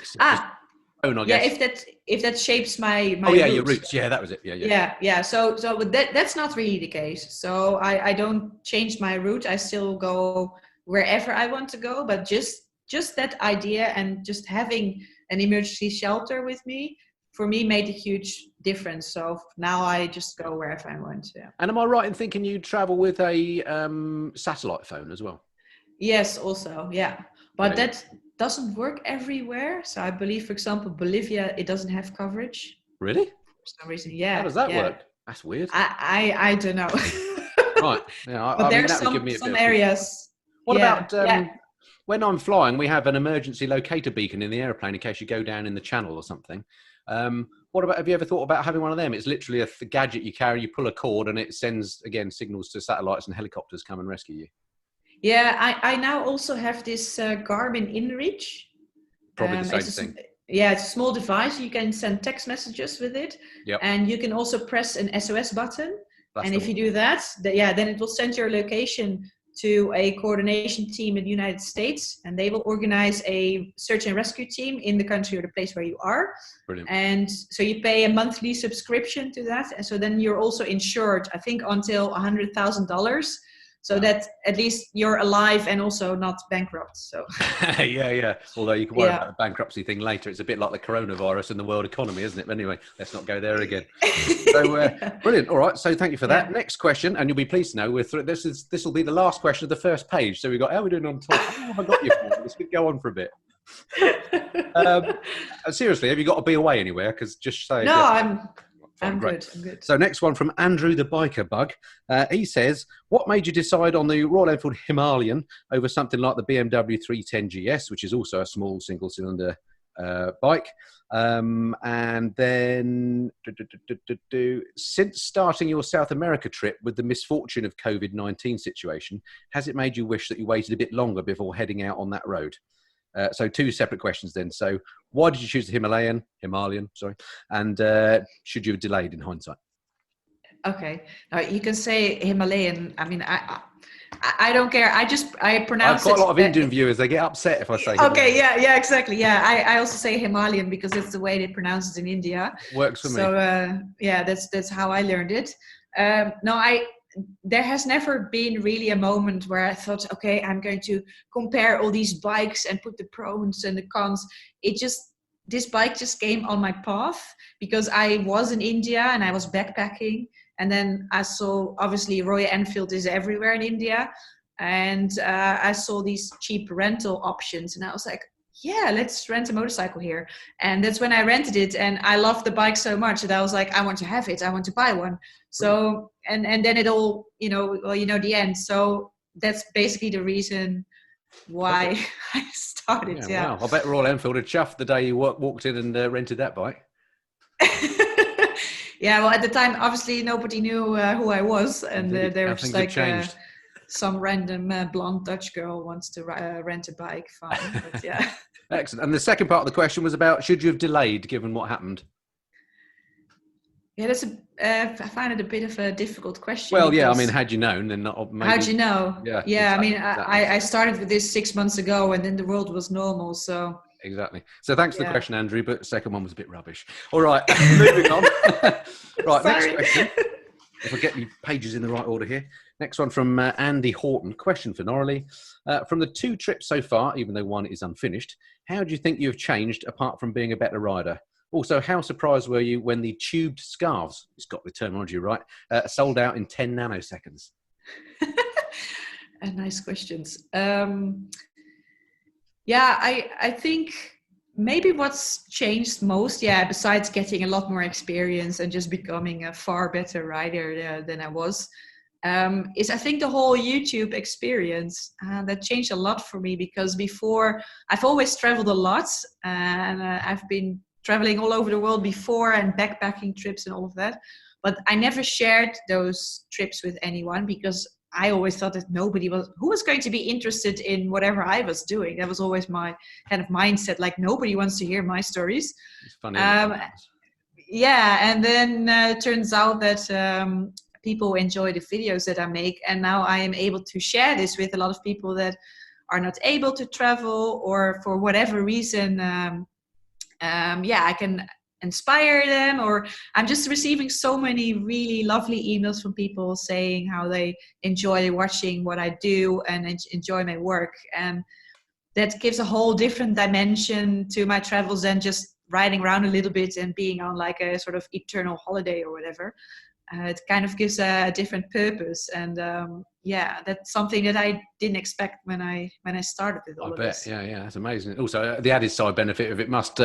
phone, I Yeah, guess. if that shapes my Oh yeah, your route. roots. Yeah, that was it. Yeah. Yeah. So but that's not really the case. So I don't change my route. I still go wherever I want to go, but just that idea and just having an emergency shelter with me, for me, made a huge difference. So now I just go wherever I want. Yeah. And am I right in thinking you travel with a satellite phone as well? Yes, also, yeah. But Yeah. that doesn't work everywhere. So I believe, for example, Bolivia, it doesn't have coverage Really? for some reason. How Yeah, does that yeah. work? That's weird. I don't know. Right. Yeah. But I mean, there's that would give me a bit some of peace. areas. What Yeah, about yeah. when I'm flying? We have an emergency locator beacon in the airplane in case you go down in the channel or something. What about? Have you ever thought about having one of them? It's literally a gadget you carry. You pull a cord and it sends again signals to satellites and helicopters come and rescue you. Yeah, I now also have this Garmin InReach. Probably the same It's thing. it's a small device. You can send text messages with it, Yep. and you can also press an SOS button. That's And the if you one. do that, then it will send your location to a coordination team in the United States, and they will organize a search and rescue team in the country or the place where you are. Brilliant. And so you pay a monthly subscription to that, and so then you're also insured, I think, until $100,000. So Wow. that at least you're alive and also not bankrupt. So Yeah. Although you can worry about yeah. the bankruptcy thing later. It's a bit like the coronavirus and the world economy, isn't it? But anyway, let's not go there again. So brilliant. All right. So thank you for that. Yeah. Next question, and you'll be pleased to know this will be the last question of the first page. So we've got how are we doing on time? How long have I got you for? This could go on for a bit. Seriously, have you got to be away anywhere? Because just say No, yes. I'm Great. good. I'm good. So next one from Andrew the Biker Bug. He says, what made you decide on the Royal Enfield Himalayan over something like the BMW 310 GS, which is also a small single-cylinder bike? And then, since starting your South America trip with the misfortune of COVID-19 situation, has it made you wish that you waited a bit longer before heading out on that road? So two separate questions then. So why did you choose the Himalayan, sorry, and should you have delayed in hindsight? Okay. Now you can say Himalayan. I mean, I don't care. I pronounce I have quite it. a lot of Indian viewers. They get upset if I say Himalayan. Okay. Yeah. Exactly. Yeah. I also say Himalayan because it's the way they pronounce it in India. Works for me. So yeah, that's how I learned it. No, there has never been really a moment where I thought, okay, I'm going to compare all these bikes and put the pros and the cons. This bike just came on my path because I was in India and I was backpacking. And then I saw, obviously, Royal Enfield is everywhere in India. And I saw these cheap rental options. And I was like, yeah, let's rent a motorcycle here. And that's when I rented it. And I loved the bike so much that I was like, I want to have it. I want to buy one. So, and then it all, the end. So that's basically the reason why I started. Yeah. Wow. I bet Royal Enfield had chuffed the day you walked in and rented that bike. Yeah, well, at the time, obviously, nobody knew who I was. And they were just like, some random blonde Dutch girl wants to rent a bike. Fine. But yeah. Excellent. And the second part of the question was about, should you have delayed given what happened? Yeah, I find it a bit of a difficult question. Well, yeah, I mean, had you known, then maybe... How'd you know? Yeah, exactly, I mean, exactly. I started with this 6 months ago and then the world was normal, so... Exactly. So thanks for the question, Andrew, but the second one was a bit rubbish. All right, moving on. Right, Sorry. Next question. If I get the pages in the right order here. Next one from Andy Horton. Question for Noraly. From the 2 trips so far, even though one is unfinished, how do you think you have changed apart from being a better rider? Also, how surprised were you when the tubed scarves, it's got the terminology right, sold out in 10 nanoseconds? Nice questions. Yeah, I think maybe what's changed most, besides getting a lot more experience and just becoming a far better rider than I was, is I think the whole YouTube experience. That changed a lot for me because before I've always traveled a lot and I've been traveling all over the world before and backpacking trips and all of that. But I never shared those trips with anyone because I always thought that who was going to be interested in whatever I was doing. That was always my kind of mindset, like nobody wants to hear my stories. It's funny. Yeah, and then it turns out that people enjoy the videos that I make. And now I am able to share this with a lot of people that are not able to travel or for whatever reason I can inspire them, or I'm just receiving so many really lovely emails from people saying how they enjoy watching what I do and enjoy my work. And that gives a whole different dimension to my travels than just riding around a little bit and being on like a sort of eternal holiday or whatever. It kind of gives a different purpose, and that's something that I didn't expect when I started with all of this. Yeah, that's amazing. Also, the added side benefit of it must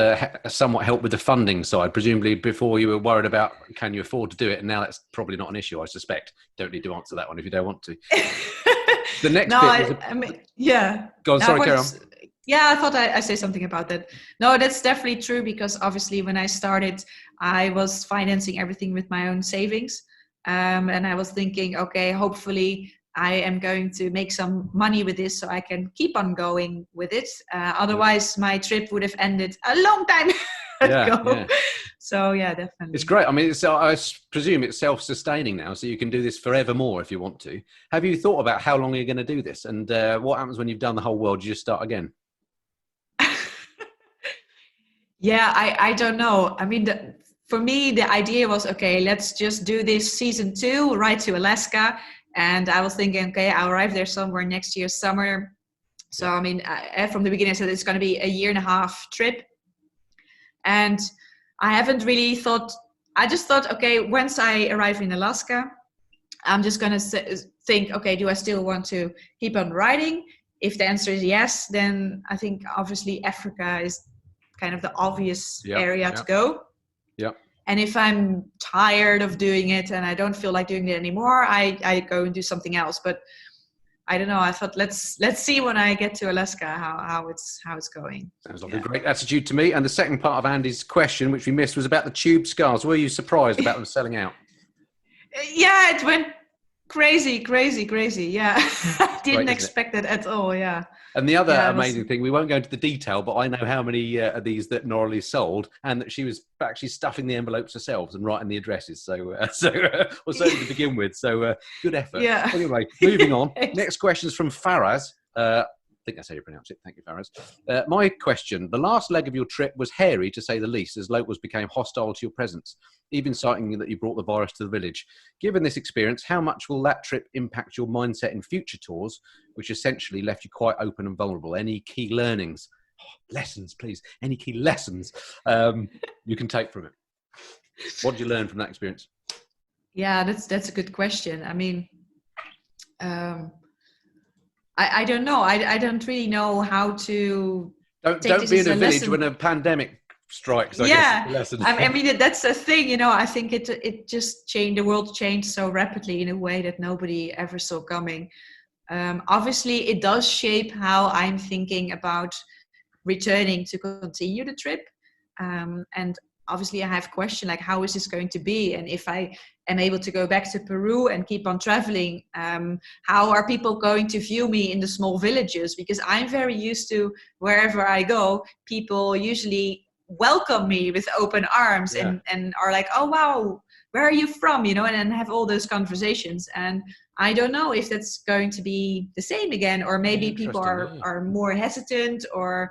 somewhat help with the funding side. Presumably, before you were worried about can you afford to do it, and now that's probably not an issue. I suspect. Don't need to answer that one if you don't want to. The next Go on. Sorry, carry on. Yeah, I thought I say something about that. No, that's definitely true, because obviously when I started, I was financing everything with my own savings. And I was thinking, okay, hopefully I am going to make some money with this so I can keep on going with it. Otherwise, my trip would have ended a long time ago. Yeah. So, yeah, definitely. It's great. I mean, I presume it's self-sustaining now, so you can do this forevermore if you want to. Have you thought about how long you're going to do this? And what happens when you've done the whole world? Do you just start again? Yeah, I don't know. I mean, for me, the idea was, okay, let's just do this season 2, ride to Alaska. And I was thinking, okay, I'll arrive there somewhere next year, summer. So, I mean, from the beginning, I said it's going to be a 1.5-year trip. And I haven't really thought, I just thought, okay, once I arrive in Alaska, I'm just going to think, okay, do I still want to keep on riding? If the answer is yes, then I think obviously Africa is kind of the obvious area to go. Yeah. And if I'm tired of doing it and I don't feel like doing it anymore, I go and do something else. But I don't know. I thought let's see when I get to Alaska how it's going. Sounds like a great attitude to me. And the second part of Andy's question, which we missed, was about the tube scars. Were you surprised about them selling out? Yeah, it went crazy. Yeah, I didn't expect it at all. Yeah. And the other amazing thing, we won't go into the detail, but I know how many of these that Noraly sold, and that she was actually stuffing the envelopes herself and writing the addresses. So certainly to begin with. So good effort. Yeah. Anyway, moving on. Next question is from Faraz. I think that's how you pronounce it. Thank you, Faraz. My question, the last leg of your trip was hairy, to say the least, as locals became hostile to your presence, even citing that you brought the virus to the village. Given this experience, how much will that trip impact your mindset in future tours, which essentially left you quite open and vulnerable? Any key learnings? Lessons, please. Any key lessons you can take from it? What did you learn from that experience? Yeah, that's a good question. I mean, I don't know. I don't really know how to. Don't be in a village when a pandemic strikes. I guess I mean that's the thing. You know, I think it just changed. The world changed so rapidly in a way that nobody ever saw coming. Obviously, it does shape how I'm thinking about returning to continue the trip. And obviously, I have questions like, how is this going to be? And if I am able to go back to Peru and keep on traveling, how are people going to view me in the small villages? Because I'm very used to wherever I go, people usually welcome me with open arms and are like, oh, wow, where are you from? You know, and have all those conversations. And I don't know if that's going to be the same again, or maybe people are more hesitant or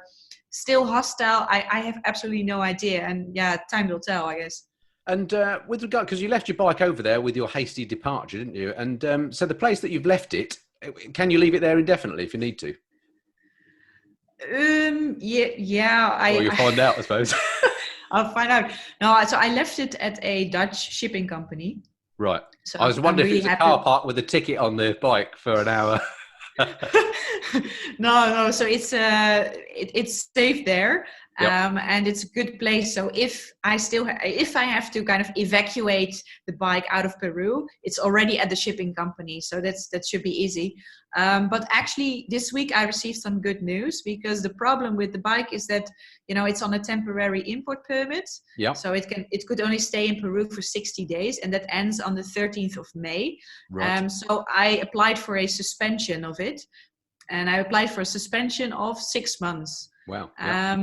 still hostile. I have absolutely no idea. And time will tell, I guess. And with regard, because you left your bike over there with your hasty departure, didn't you? And so the place that you've left it, can you leave it there indefinitely if you need to? Yeah. Or you'll find out, I suppose. I'll find out. No, so I left it at a Dutch shipping company. Right. So I was wondering if it was a car park with a ticket on the bike for an hour. No. So it's safe there. And it's a good place. So if I have to kind of evacuate the bike out of Peru, it's already at the shipping company. So that should be easy. But actually this week I received some good news, because the problem with the bike is that, you know, it's on a temporary import permit. Yeah. So it could only stay in Peru for 60 days, and that ends on the 13th of May. Right. So I applied for a suspension of it, and I applied for a suspension of 6 months. Wow. Yeah.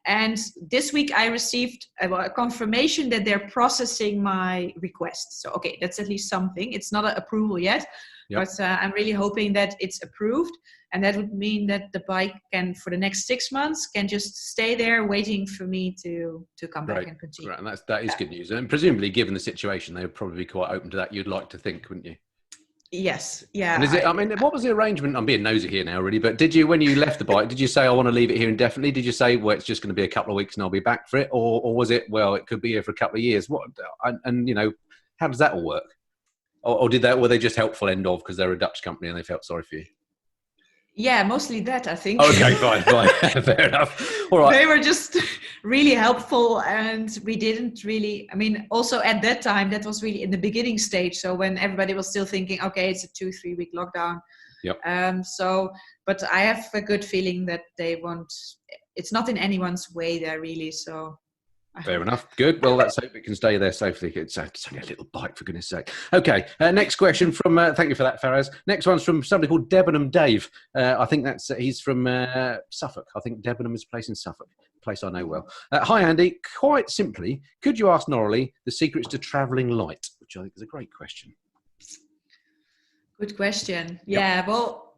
And this week I received a confirmation that they're processing my request. So, okay, that's at least something. It's not an approval yet, Yep. but I'm really hoping that it's approved. And that would mean that the bike can, for the next 6 months, can just stay there waiting for me to come back and continue. Right, and that is good news. And presumably, given the situation, they would probably be quite open to that. You'd like to think, wouldn't you? Yes. Yeah. And is it? I mean, what was the arrangement? I'm being nosy here now, really. But did you, when you left the bike, did you say I want to leave it here indefinitely? Did you say, well, it's just going to be a couple of weeks and I'll be back for it, or was it, well, it could be here for a couple of years? What? And you know, how does that all work? Or did that? Were they just helpful end of because they're a Dutch company and they felt sorry for you? Yeah, mostly that, I think. Okay, fine. Fair enough. All right. They were just really helpful, and we didn't really, I mean, also at that time, that was really in the beginning stage. So when everybody was still thinking, okay, it's a 2-3 week lockdown. Yep. But I have a good feeling that they won't, it's not in anyone's way there really. So fair enough. Good. Well, let's hope it can stay there safely. It's only a little bike, for goodness sake. Okay. Next question from, thank you for that, Faraz. Next one's from somebody called Debenham Dave. I think he's from Suffolk. I think Debenham is a place in Suffolk, a place I know well. Hi, Andy. Quite simply, could you ask Noraly the secrets to travelling light? Which I think is a great question. Good question. Yep. Yeah, well,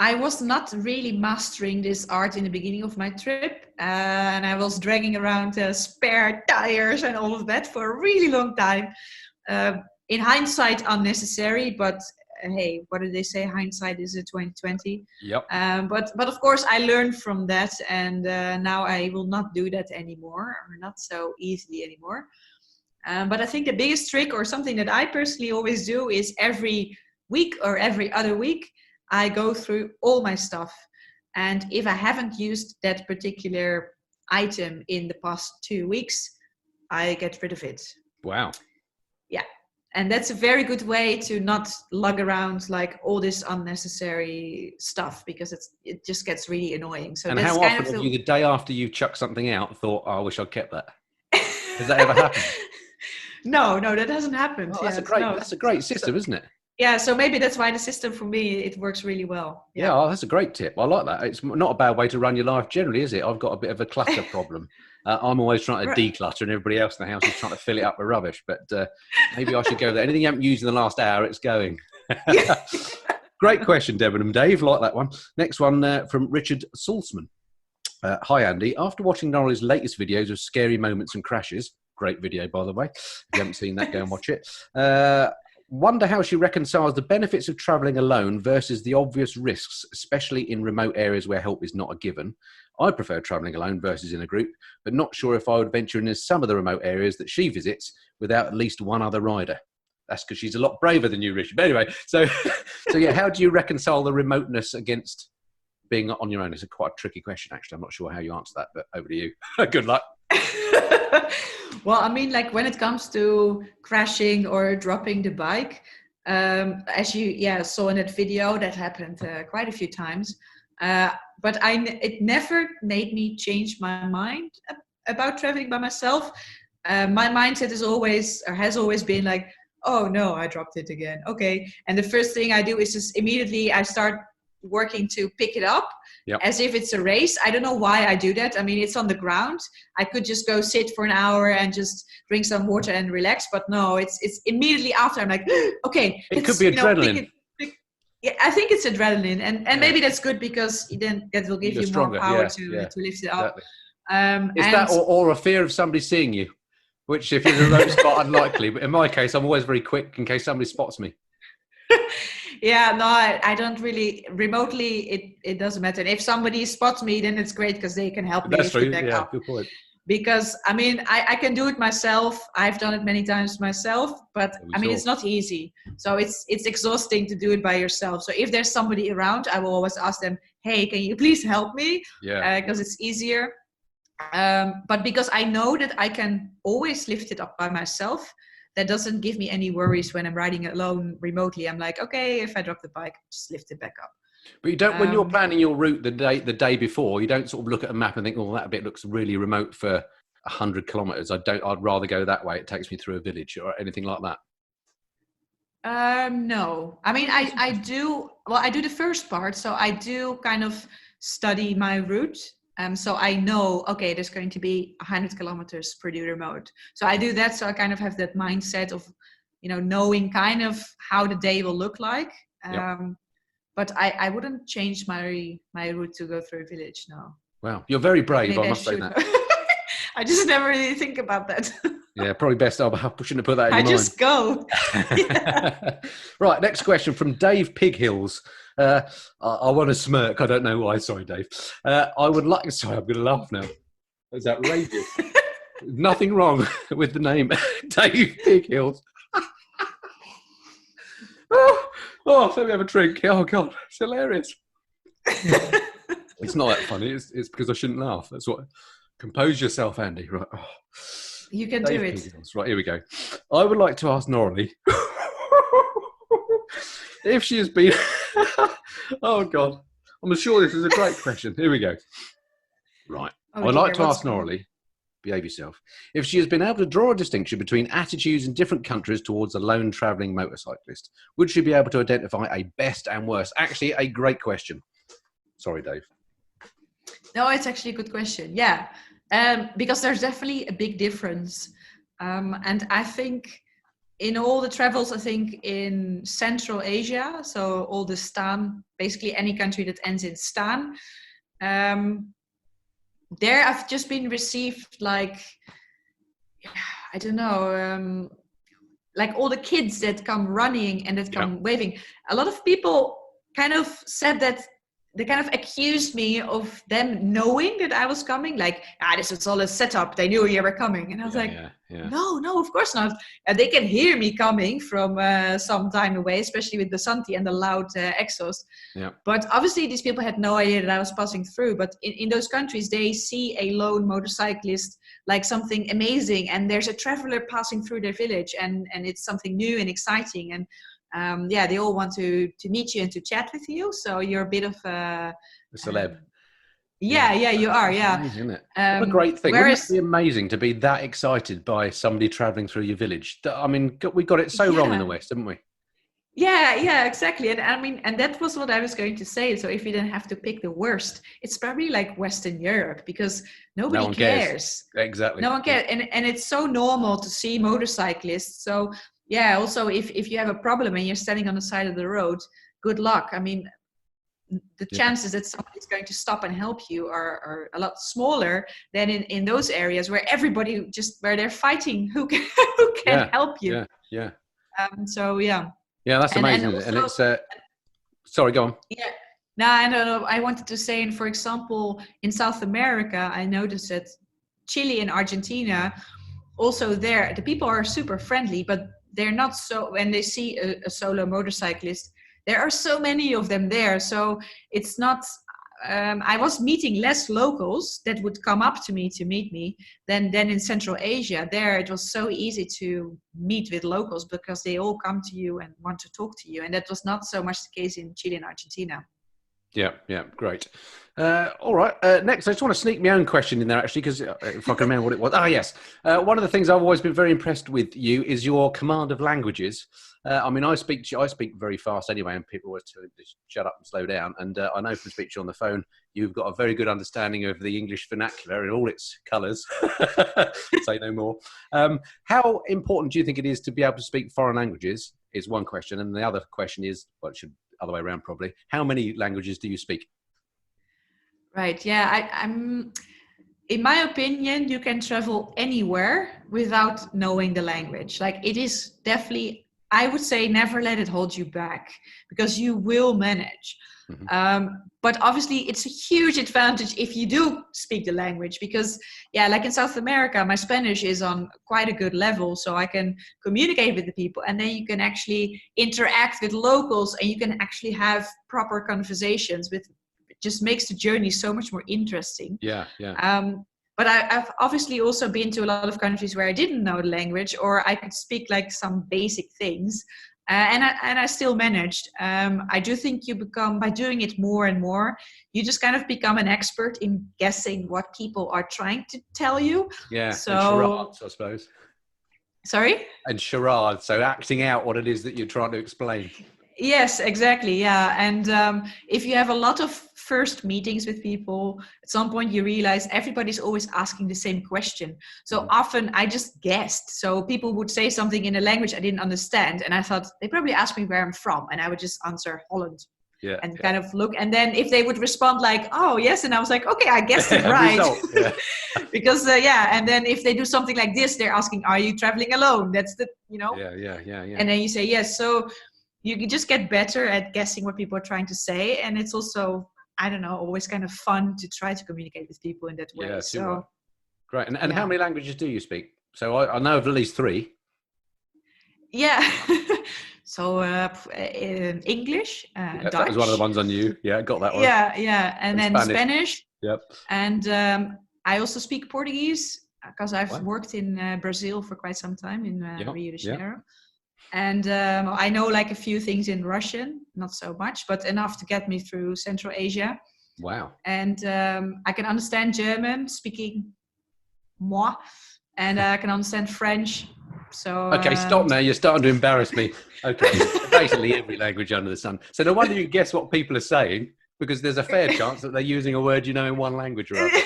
I was not really mastering this art in the beginning of my trip, and I was dragging around spare tires and all of that for a really long time. In hindsight, unnecessary, but hey, what did they say? Hindsight is a 2020. Yep. But of course, I learned from that, and now I will not do that anymore, or not so easily anymore. But I think the biggest trick, or something that I personally always do, is every week or every other week, I go through all my stuff. And if I haven't used that particular item in the past 2 weeks, I get rid of it. Wow. Yeah. And that's a very good way to not lug around like all this unnecessary stuff, because it just gets really annoying. So and that's how often have you, the day after you chucked something out, thought, oh, I wish I'd kept that? Has that ever happened? No, that hasn't happened. Oh, that's a great system, isn't it? Yeah, so maybe that's why the system for me, it works really well. Yeah, oh, that's a great tip. I like that. It's not a bad way to run your life generally, is it? I've got a bit of a clutter problem. I'm always trying to declutter, and everybody else in the house is trying to fill it up with rubbish. But maybe I should go there. Anything you haven't used in the last hour, it's going. Great question, Debenham Dave. Like that one. Next one from Richard Salzman. Hi, Andy. After watching Noraly's latest videos of scary moments and crashes, great video, by the way. If you haven't seen that, go and watch it. Wonder how she reconciles the benefits of travelling alone versus the obvious risks, especially in remote areas where help is not a given. I prefer travelling alone versus in a group, but not sure if I would venture into some of the remote areas that she visits without at least one other rider. That's because she's a lot braver than you, Richard. But anyway, so yeah, how do you reconcile the remoteness against being on your own? It's quite a tricky question, actually. I'm not sure how you answer that, but over to you. Good luck. Well, I mean, like when it comes to crashing or dropping the bike, as you saw in that video, that happened quite a few times. But it never made me change my mind about traveling by myself. My mindset is always, or has always been like, oh no, I dropped it again. Okay. And the first thing I do is just immediately I start working to pick it up. Yep. As if it's a race. I don't know why I do that. I mean, it's on the ground. I could just go sit for an hour and just drink some water and relax. But no, it's immediately after. I'm like, okay. It could be adrenaline. Yeah, I think it's adrenaline, and maybe that's good because then that will give you more power to lift it up. Exactly. Is that or a fear of somebody seeing you? Which, if you're in a remote spot, unlikely. But in my case, I'm always very quick in case somebody spots me. Yeah, no, I don't really remotely. It doesn't matter. And if somebody spots me, then it's great because they can help me lift it back up. Good point. Because I mean, I can do it myself. I've done it many times myself, but I mean, it's not easy. So it's exhausting to do it by yourself. So if there's somebody around, I will always ask them, "Hey, can you please help me?" Yeah, because it's easier. But because I know that I can always lift it up by myself. That doesn't give me any worries when I'm riding alone remotely. I'm like, okay, if I drop the bike, just lift it back up. But you don't, when you're planning your route the day before, you don't sort of look at a map and think, oh, that bit looks really remote for 100 kilometers. I'd rather go that way. It takes me through a village or anything like that. No, I mean, I do the first part. So I do kind of study my route. So I know, okay, there's going to be 100 kilometers pretty remote. So I do that. So I kind of have that mindset of, knowing kind of how the day will look like. But I wouldn't change my route to go through a village. No. Wow, you're very brave. Maybe I must say that. I just never really think about that. Yeah, probably best. I shouldn't have put that in your mind. I just go. Right, next question from Dave Pighills. I want to smirk. I don't know why. Sorry, Dave. I would like. Sorry, I'm going to laugh now. That's outrageous. Nothing wrong with the name Dave Pighills. Oh, let me have a drink. Oh God, it's hilarious. It's not that funny. It's because I shouldn't laugh. That's what. Compose yourself, Andy. Right. Oh. You can do it. Pighills. Right, here we go. I would like to ask Noraly if she has been. Oh God, I'm sure this is a great question. Here we go. Right, I'd like to ask Noraly. Behave yourself. If she has been able to draw a distinction between attitudes in different countries towards a lone travelling motorcyclist, would she be able to identify a best and worst? Actually, a great question. Sorry, Dave. No, it's actually a good question. Yeah, because there's definitely a big difference. And I think in all the travels, I think in Central Asia, so all the Stan, basically any country that ends in Stan, there I've just been received like, I don't know, like all the kids that come running and that come waving. A lot of people kind of said that they kind of accused me of them knowing that I was coming. Like, this was all a setup. They knew you were coming. And I was no, of course not. They can hear me coming from some time away, especially with the Santi and the loud exhaust. Yeah. But obviously these people had no idea that I was passing through. But in those countries, they see a lone motorcyclist like something amazing. And there's a traveler passing through their village. And it's something new and exciting. And they all want to meet you and to chat with you. So you're a bit of a celeb. Yeah, you are. That's amazing, isn't it? What a great thing. Wouldn't it be amazing to be that excited by somebody travelling through your village? I mean, we got it so wrong in the West, didn't we? Yeah, exactly. And I mean, and that was what I was going to say. So if you didn't have to pick the worst, it's probably like Western Europe, because nobody cares. Exactly. No one cares. And it's so normal to see motorcyclists. So yeah, also if you have a problem and you're standing on the side of the road, good luck. I mean, the chances that somebody's going to stop and help you are a lot smaller than in those areas where everybody where they're fighting who can help you. Yeah. Yeah, that's amazing. And it's sorry, go on. Yeah. No, I don't know. I wanted to say, and for example, in South America, I noticed that Chile and Argentina, also there, the people are super friendly, but they're not so, when they see a solo motorcyclist, there are so many of them there. So it's not, I was meeting less locals that would come up to me to meet me than in Central Asia. There it was so easy to meet with locals because they all come to you and want to talk to you. And that was not so much the case in Chile and Argentina. Yeah, great. All right, next, I just want to sneak my own question in there, actually, because if I can remember what it was. Yes. One of the things I've always been very impressed with you is your command of languages. I mean, I speak very fast anyway, and people always tell me to shut up and slow down. And I know from speaking to you on the phone, you've got a very good understanding of the English vernacular in all its colours. Say no more. How important do you think it is to be able to speak foreign languages is one question. And the other question is, well, it should other way around probably. How many languages do you speak? Right. Yeah. I'm. In my opinion, you can travel anywhere without knowing the language. Like, it is definitely, I would say, never let it hold you back, because you will manage. Mm-hmm. But obviously it's a huge advantage if you do speak the language, because like in South America, my Spanish is on quite a good level, so I can communicate with the people, and then you can actually interact with locals, and you can actually have proper conversations with. It just makes the journey so much more interesting. Yeah. But I've obviously also been to a lot of countries where I didn't know the language, or I could speak like some basic things. And I still managed. I do think you become, by doing it more and more, you just kind of become an expert in guessing what people are trying to tell you. Yeah, so, and charades, I suppose. Sorry? And charades, so acting out what it is that you're trying to explain. Yes, exactly. Yeah. And if you have a lot of first meetings with people, at some point you realize everybody's always asking the same question. So often I just guessed. So people would say something in a language I didn't understand. And I thought they probably asked me where I'm from. And I would just answer Holland. And kind of look. And then if they would respond like, oh, yes. And I was like, okay, I guessed it right. Because, and then if they do something like this, they're asking, are you traveling alone? That's the, Yeah. And then you say yes. So you can just get better at guessing what people are trying to say. And it's also, I don't know, always kind of fun to try to communicate with people in that way. Yeah, so right. Great. And how many languages do you speak? So I know of at least 3. Yeah. So English, Dutch. That was one of the ones I knew. Yeah, got that one. Yeah. And then Spanish. Yep. And I also speak Portuguese because I've worked in Brazil for quite some time in Rio de Janeiro. And I know like a few things in Russian, not so much, but enough to get me through Central Asia. Wow. And I can understand German, speaking moi, and I can understand French. So okay, stop now. You're starting to embarrass me. Okay, basically every language under the sun. So no wonder you guess what people are saying, because there's a fair chance that they're using a word in one language or other.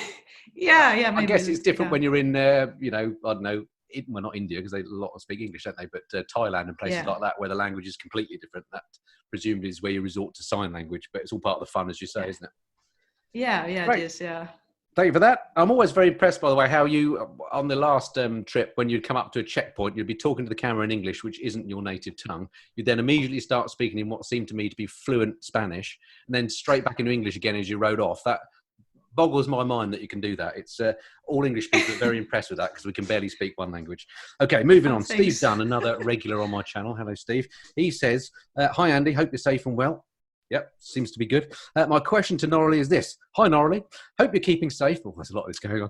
Yeah. I guess it's different when you're in, I don't know, well, not India, because they a lot speak English, don't they? But Thailand and places like that, where the language is completely different. That presumably is where you resort to sign language, but it's all part of the fun, as you say, isn't it? Yeah, Great. It is, yeah. Thank you for that. I'm always very impressed, by the way, how you, on the last trip, when you'd come up to a checkpoint, you'd be talking to the camera in English, which isn't your native tongue. You'd then immediately start speaking in what seemed to me to be fluent Spanish, and then straight back into English again as you rode off. That boggles my mind that you can do that. It's all English people are very impressed with that, because we can barely speak one language. Okay, moving on. Thanks. Steve Dunn, another regular on my channel. Hello, Steve. He says, hi, Andy. Hope you're safe and well. Yep, seems to be good. My question to Noraly is this. Hi, Noraly. Hope you're keeping safe. Oh, there's a lot of this going on.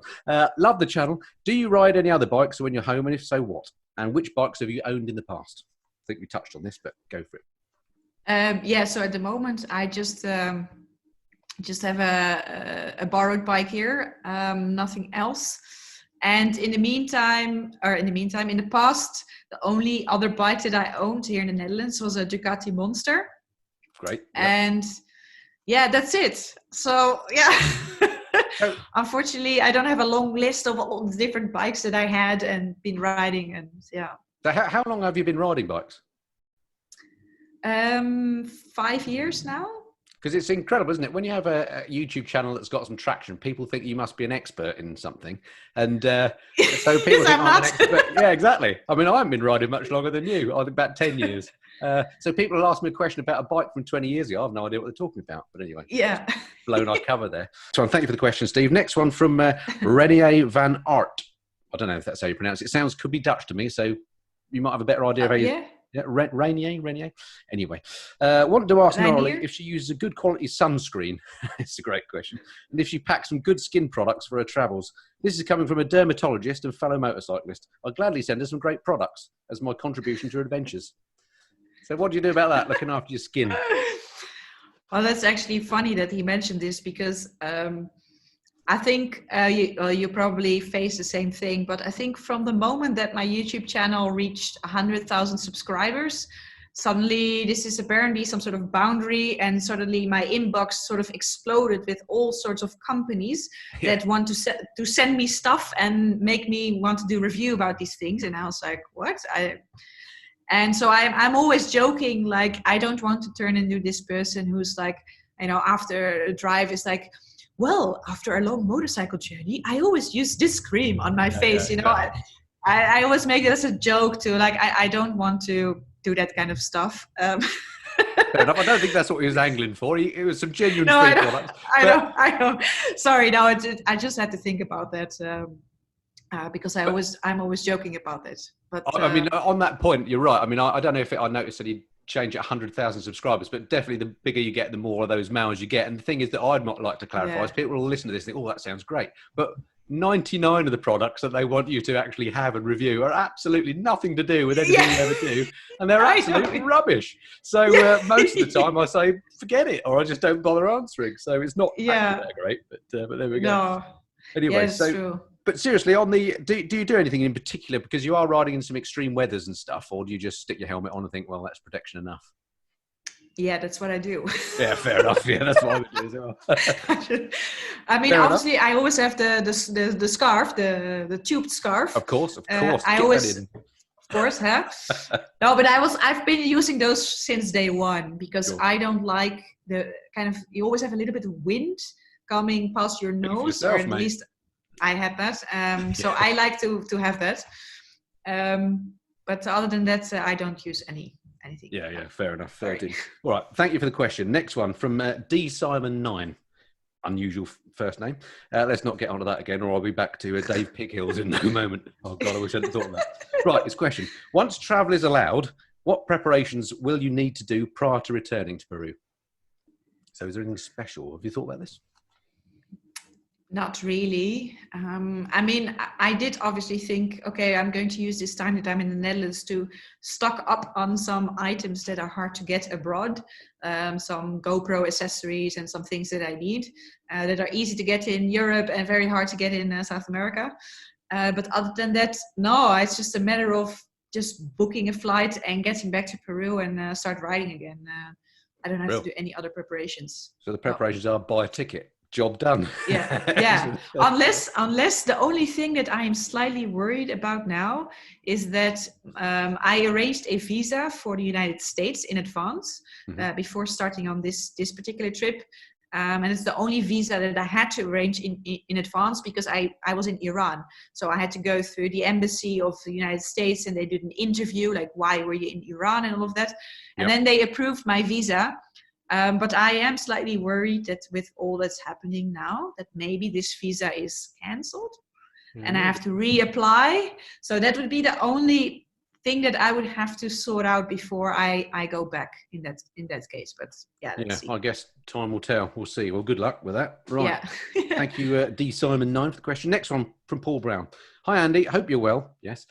Love the channel. Do you ride any other bikes when you're home, and if so, what? And which bikes have you owned in the past? I think we touched on this, but go for it. So at the moment, I just have a borrowed bike here, nothing else. And in the past, the only other bike that I owned here in the Netherlands was a Ducati Monster. Great. Yep. And that's it. So unfortunately, I don't have a long list of all the different bikes that I had and been riding. And So how long have you been riding bikes? 5 years now. Because it's incredible, isn't it? When you have a YouTube channel that's got some traction, people think you must be an expert in something. And so people think I'm an expert. Yeah, exactly. I mean, I haven't been riding much longer than you. I think about 10 years. So people will ask me a question about a bike from 20 years ago. I have no idea what they're talking about. But anyway, blown our cover there. So thank you for the question, Steve. Next one from Renier van Art. I don't know if that's how you pronounce it. It could be Dutch to me. So you might have a better idea of how you... Yeah, Renier. Anyway, wanted to ask Noraly if she uses a good quality sunscreen. It's a great question. And if she packs some good skin products for her travels. This is coming from a dermatologist and fellow motorcyclist. I'll gladly send her some great products as my contribution to her adventures. So what do you do about that, looking after your skin? Well, that's actually funny that he mentioned this, because I think you probably face the same thing, but I think from the moment that my YouTube channel reached 100,000 subscribers, suddenly this is apparently some sort of boundary, and suddenly my inbox sort of exploded with all sorts of companies that want to send me stuff and make me want to do review about these things. And I was like, what? And so I'm always joking, like, I don't want to turn into this person who's like, after a drive is like, well, after a long motorcycle journey, I always use this cream on my face. I always make it as a joke too. Like, I don't want to do that kind of stuff. Fair enough. I don't think that's what he was angling for. It was some genuine free products. I know. Sorry, no, I just had to think about that because I'm always joking about it. But I mean, on that point, you're right. I mean, I don't know if I noticed that he change at 100,000 subscribers, but definitely the bigger you get, the more of those mails you get. And the thing is that I'd not like to clarify is people will listen to this and think, oh, that sounds great. But 99 of the products that they want you to actually have and review are absolutely nothing to do with anything you ever do. And they're absolutely rubbish. So most of the time I say, forget it, or I just don't bother answering. So it's not that great, but there we go. No. Anyway, true. But seriously, do you do anything in particular, because you are riding in some extreme weathers and stuff, or do you just stick your helmet on and think, well, that's protection enough? Yeah, that's what I do. Yeah, fair enough. Yeah, that's what I would do as well. I mean, Fair obviously, I always have the scarf, the tubed scarf. Of course. I Get that always, in. of course, huh? No, but I've been using those since day one because Sure. I don't like the kind of, you always have a little bit of wind coming past your Speak for nose, or yourself, at mate. least I had that. So I like to have that. But other than that, I don't use anything. Yeah, fair enough. Fair Sorry. dude. All right, thank you for the question. Next one from D Simon 9. Unusual first name. Let's not get onto that again, or I'll be back to Dave Pighills in no moment. Oh God, I wish I'd thought of that. Right, this question: once travel is allowed, what preparations will you need to do prior to returning to Peru? So, is there anything special? Have you thought about this? Not really. I mean, I did obviously think, okay, I'm going to use this time that I'm in the Netherlands to stock up on some items that are hard to get abroad, some GoPro accessories and some things that I need that are easy to get in Europe and very hard to get in South America. But other than that, no, it's just a matter of just booking a flight and getting back to Peru and start riding again. I don't have to do any other preparations. So the preparations are buy a ticket. Job done. Yeah. Unless the only thing that I am slightly worried about now is that I arranged a visa for the United States in advance before starting on this particular trip. And it's the only visa that I had to arrange in advance because I was in Iran. So I had to go through the embassy of the United States and they did an interview, like, why were you in Iran and all of that. And then they approved my visa. But I am slightly worried that with all that's happening now, that maybe this visa is cancelled and I have to reapply. So that would be the only thing that I would have to sort out before I go back in that case. But let's see. I guess time will tell. We'll see. Well, good luck with that. Right. Yeah. Thank you, D Simon 9 for the question. Next one from Paul Brown. Hi, Andy. Hope you're well. Yes.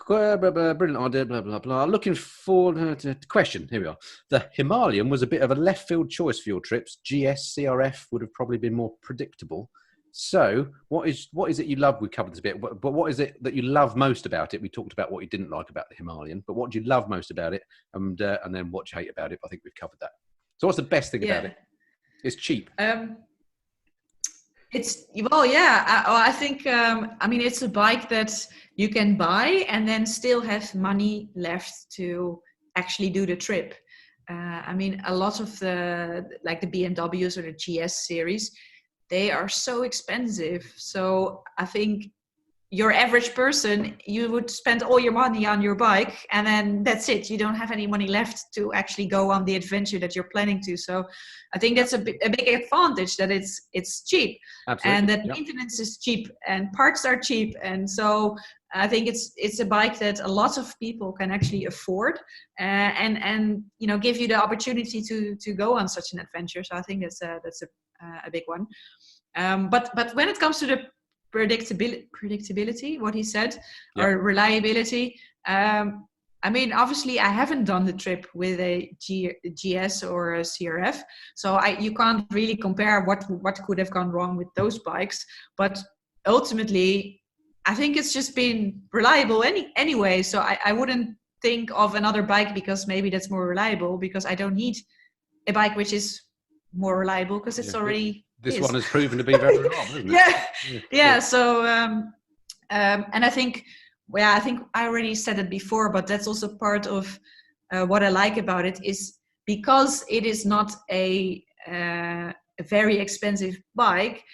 Brilliant idea, blah, blah, blah. Looking forward to the question. Here we are. The Himalayan was a bit of a left field choice for your trips. GS, CRF would have probably been more predictable. So what is it you love? We covered this a bit, but what is it that you love most about it? We talked about what you didn't like about the Himalayan, but what do you love most about it? And then what do you hate about it? I think we've covered that. So what's the best thing about it? It's cheap. I think, I mean, it's a bike that you can buy and then still have money left to actually do the trip. I mean, a lot of the BMWs or the GS series, they are so expensive. So I think your average person, you would spend all your money on your bike and then that's it. You don't have any money left to actually go on the adventure that you're planning to. So I think that's a big advantage that it's cheap. Absolutely. And that maintenance is cheap and parts are cheap. And so I think it's a bike that a lot of people can actually afford and give you the opportunity to go on such an adventure. So I think that's a big one. But when it comes to the predictability, what he said, or reliability. I mean, obviously, I haven't done the trip with a GS or a CRF, so you can't really compare what could have gone wrong with those bikes. But ultimately, I think it's just been reliable anyway. So I wouldn't think of another bike because maybe that's more reliable, because I don't need a bike which is more reliable because it's already. This one has proven to be very reliable, isn't it? Yeah. So, and I think I already said it before, but that's also part of what I like about it is because it is not a very expensive bike.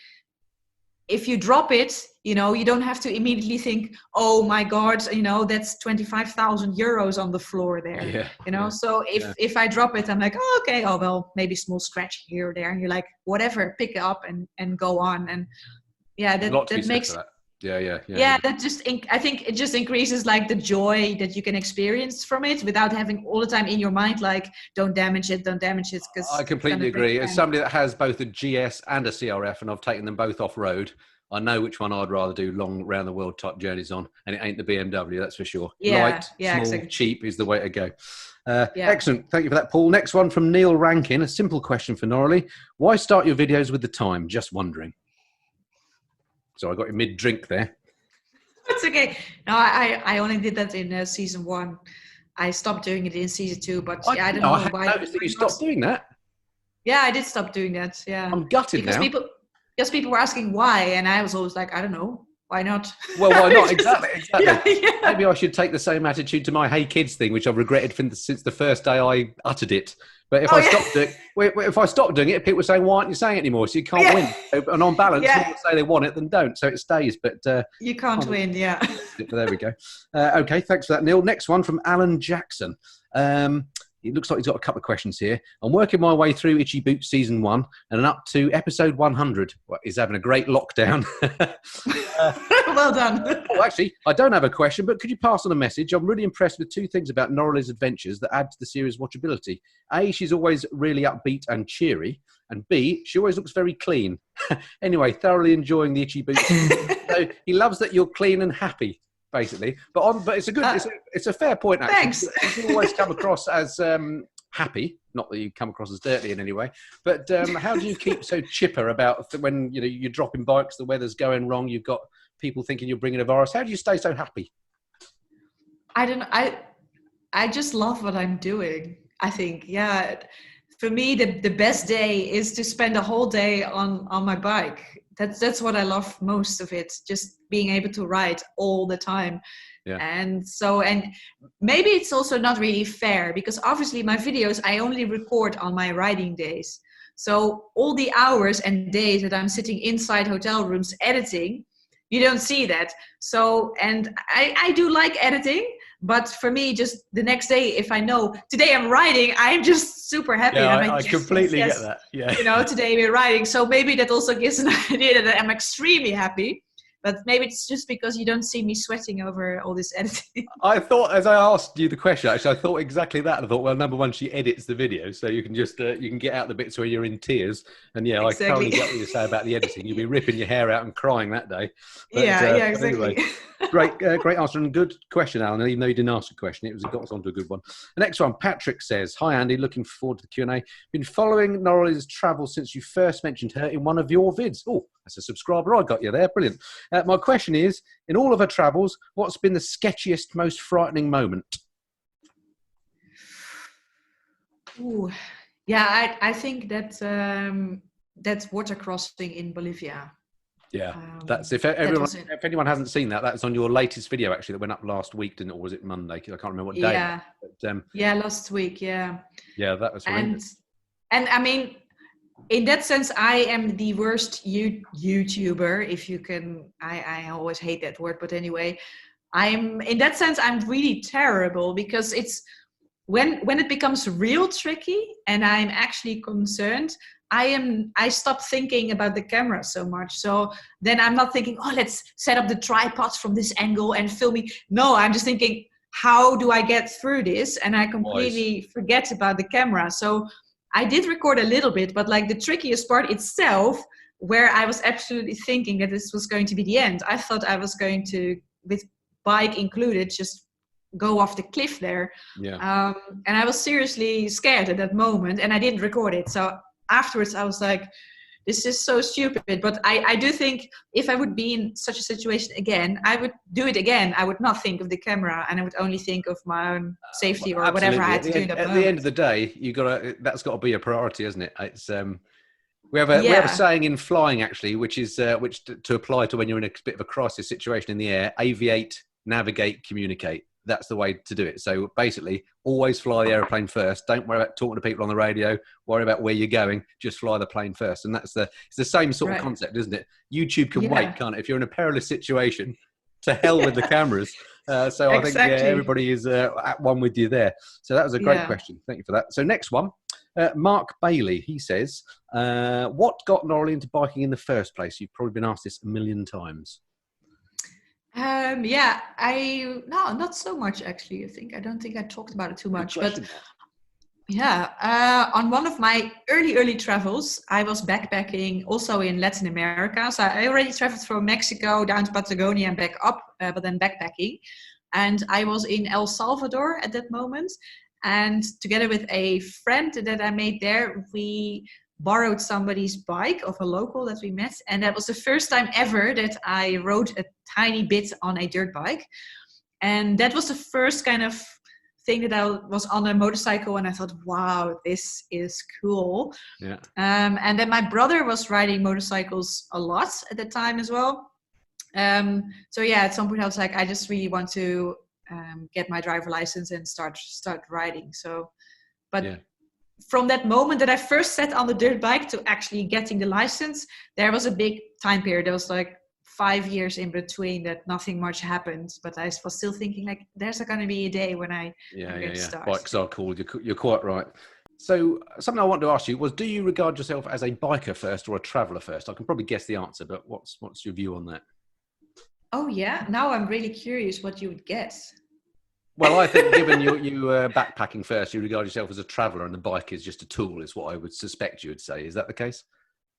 If you drop it, you don't have to immediately think, oh my God, that's 25,000 euros on the floor there. So if I drop it, I'm like, oh, okay, oh, well, maybe small scratch here or there. And you're like, whatever, pick it up and go on. And that makes that. Yeah. That just, I think it just increases like the joy that you can experience from it without having all the time in your mind, like, don't damage it. Because I completely agree. As somebody that has both a GS and a CRF, and I've taken them both off road, I know which one I'd rather do long round the world type journeys on, and it ain't the BMW, that's for sure. Light, small, exactly. Cheap is the way to go. Excellent. Thank you for that, Paul. Next one from Neil Rankin. A simple question for Noraly. Why start your videos with the time? Just wondering. So I got you mid-drink there. That's okay. No, I only did that in season 1. I stopped doing it in season 2, but I, yeah, I you don't know, I know hadn't why. noticed that you stopped doing that. Yeah, I did stop doing that. Yeah, I'm gutted because now. people were asking why, and I was always like, I don't know, why not? Well, why not? Just- Exactly. Yeah. Maybe I should take the same attitude to my "Hey Kids" thing, which I've regretted since the first day I uttered it. But if Oh, I yeah. stopped doing, if I stopped doing it, people were saying, "Why aren't you saying it anymore?" So you can't win. And on balance, Yeah. more say they want it than don't, so it stays. But You can't win. Yeah. but there we go. Okay, thanks for that, Neil. Next one from Alan Jackson. It looks like he's got a couple of questions here. I'm working my way through Itchy Boots season 1 and up to episode 100. Well, he's having a great lockdown. Well done. Oh, actually, I don't have a question, but could you pass on a message? I'm really impressed with 2 things about Noraly's adventures that add to the series' watchability. A, she's always really upbeat and cheery. And B, she always looks very clean. Anyway, thoroughly enjoying the Itchy Boots. So he loves that you're clean and happy, basically. But it's a good, it's a fair point, actually. Thanks. You always come across as happy. Not that you come across as dirty in any way, but how do you keep so chipper about when you're dropping bikes, the weather's going wrong, you've got people thinking you're bringing a virus? How do you stay so happy? I don't know. I just love what I'm doing. I think, yeah. For me, the best day is to spend a whole day on my bike. That's what I love most of it. Just being able to ride all the time. Yeah. And maybe it's also not really fair because obviously my videos, I only record on my riding days. So all the hours and days that I'm sitting inside hotel rooms editing, you don't see that. So, and I do like editing, but for me, just the next day, if I know today I'm riding, I'm just super happy. Yeah, And I'm I like, completely yes, get that. Yeah. Today we're riding. So maybe that also gives an idea that I'm extremely happy. But maybe it's just because you don't see me sweating over all this editing. I thought, as I asked you the question, actually, I thought exactly that. I thought, well, number one, she edits the video, so you can just you can get out the bits where you're in tears. And yeah, Exactly. I totally get what you say about the editing. You'll be ripping your hair out and crying that day. But, yeah, exactly. Anyway, great answer and good question, Alan. Even though you didn't ask a question, it got us onto a good one. The next one, Patrick says, "Hi Andy, looking forward to the Q&A. Been following Noraly's travel since you first mentioned her in one of your vids." Oh, that's a subscriber. I got you there. Brilliant. My question is, in all of her travels, what's been the sketchiest, most frightening moment? Ooh, yeah, I think that's water crossing in Bolivia. Yeah, that's if anyone hasn't seen that, that's on your latest video actually that went up last week, didn't it? Or was it Monday? I can't remember what day. Yeah, but, last week. Yeah. Yeah, that was horrendous. And I mean, in that sense, I am the worst YouTuber, if you can. I always hate that word, but anyway, I'm in that sense I'm really terrible because it's when it becomes real tricky and I'm actually concerned. I stop thinking about the camera so much. So then I'm not thinking, oh, let's set up the tripods from this angle and film me. No, I'm just thinking, how do I get through this? And I completely forget about the camera. So I did record a little bit, but like the trickiest part itself, where I was absolutely thinking that this was going to be the end. I thought I was going to, with bike included, just go off the cliff there. Yeah. And I was seriously scared at that moment and I didn't record it. So afterwards I was like, this is so stupid. But I do think if I would be in such a situation again, I would do it again. I would not think of the camera and I would only think of my own safety or whatever I had to do in that moment. At the end of the day, that's got to be a priority, isn't it? It's we have a saying in flying actually, which is to apply to when you're in a bit of a crisis situation in the air: aviate, navigate, communicate. That's the way to do it. So basically, always fly the aeroplane first. Don't worry about talking to people on the radio. Worry about where you're going. Just fly the plane first. And it's the same sort of concept, isn't it? YouTube can wait, can't it? If you're in a perilous situation, to hell with the cameras. So I think everybody is at one with you there. So that was a great question. Thank you for that. So next one, Mark Bailey. He says, what got Noraly into biking in the first place? You've probably been asked this a million times. Not so much actually. I don't think I talked about it too much, but on one of my early travels, I was backpacking also in Latin America. So I already traveled from Mexico down to Patagonia and back up, but then backpacking. And I was in El Salvador at that moment. And together with a friend that I made there, we borrowed somebody's bike of a local that we met. And that was the first time ever that I rode a tiny bit on a dirt bike. And that was the first kind of thing that I was on a motorcycle and I thought, wow, this is cool. Yeah. And then my brother was riding motorcycles a lot at the time as well. So yeah, at some point I was like, I just really want to get my driver license and start riding. So, but Yeah. from that moment that I first sat on the dirt bike to actually getting the license, there was a big time period. There was like 5 years in between that nothing much happened, but I was still thinking like, there's going to be a day when I'm going to start. Bikes are cool. You're quite right. So something I wanted to ask you was, do you regard yourself as a biker first or a traveller first? I can probably guess the answer, but what's your view on that? Oh yeah, now I'm really curious what you would guess. Well, I think given you backpacking first, you regard yourself as a traveller and the bike is just a tool, is what I would suspect you would say. Is that the case?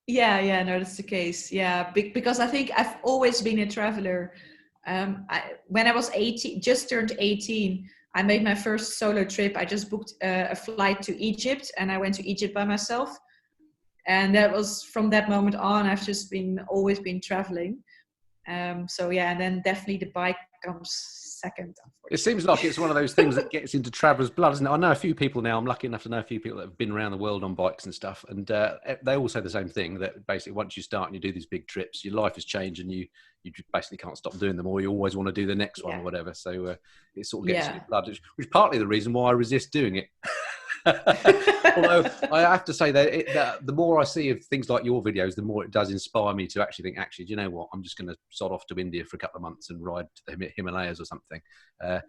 Yeah, no, that's the case. Yeah, because I think I've always been a traveller. When I was 18, just turned 18, I made my first solo trip. I just booked a flight to Egypt, and I went to Egypt by myself. And that was from that moment on, I've just always been traveling. So yeah, and then definitely the bike comes second. It seems like it's one of those things that gets into traveller's blood, isn't it? I know a few people now. I'm lucky enough to know a few people that have been around the world on bikes and stuff, and they all say the same thing, that basically once you start and you do these big trips, your life has changed and you basically can't stop doing them, or you always want to do the next one or whatever. So it sort of gets in your blood, which is partly the reason why I resist doing it. Although I have to say that the more I see of things like your videos, the more it does inspire me to actually think, do you know what? I'm just going to sod off to India for a couple of months and ride to the Himalayas or something. That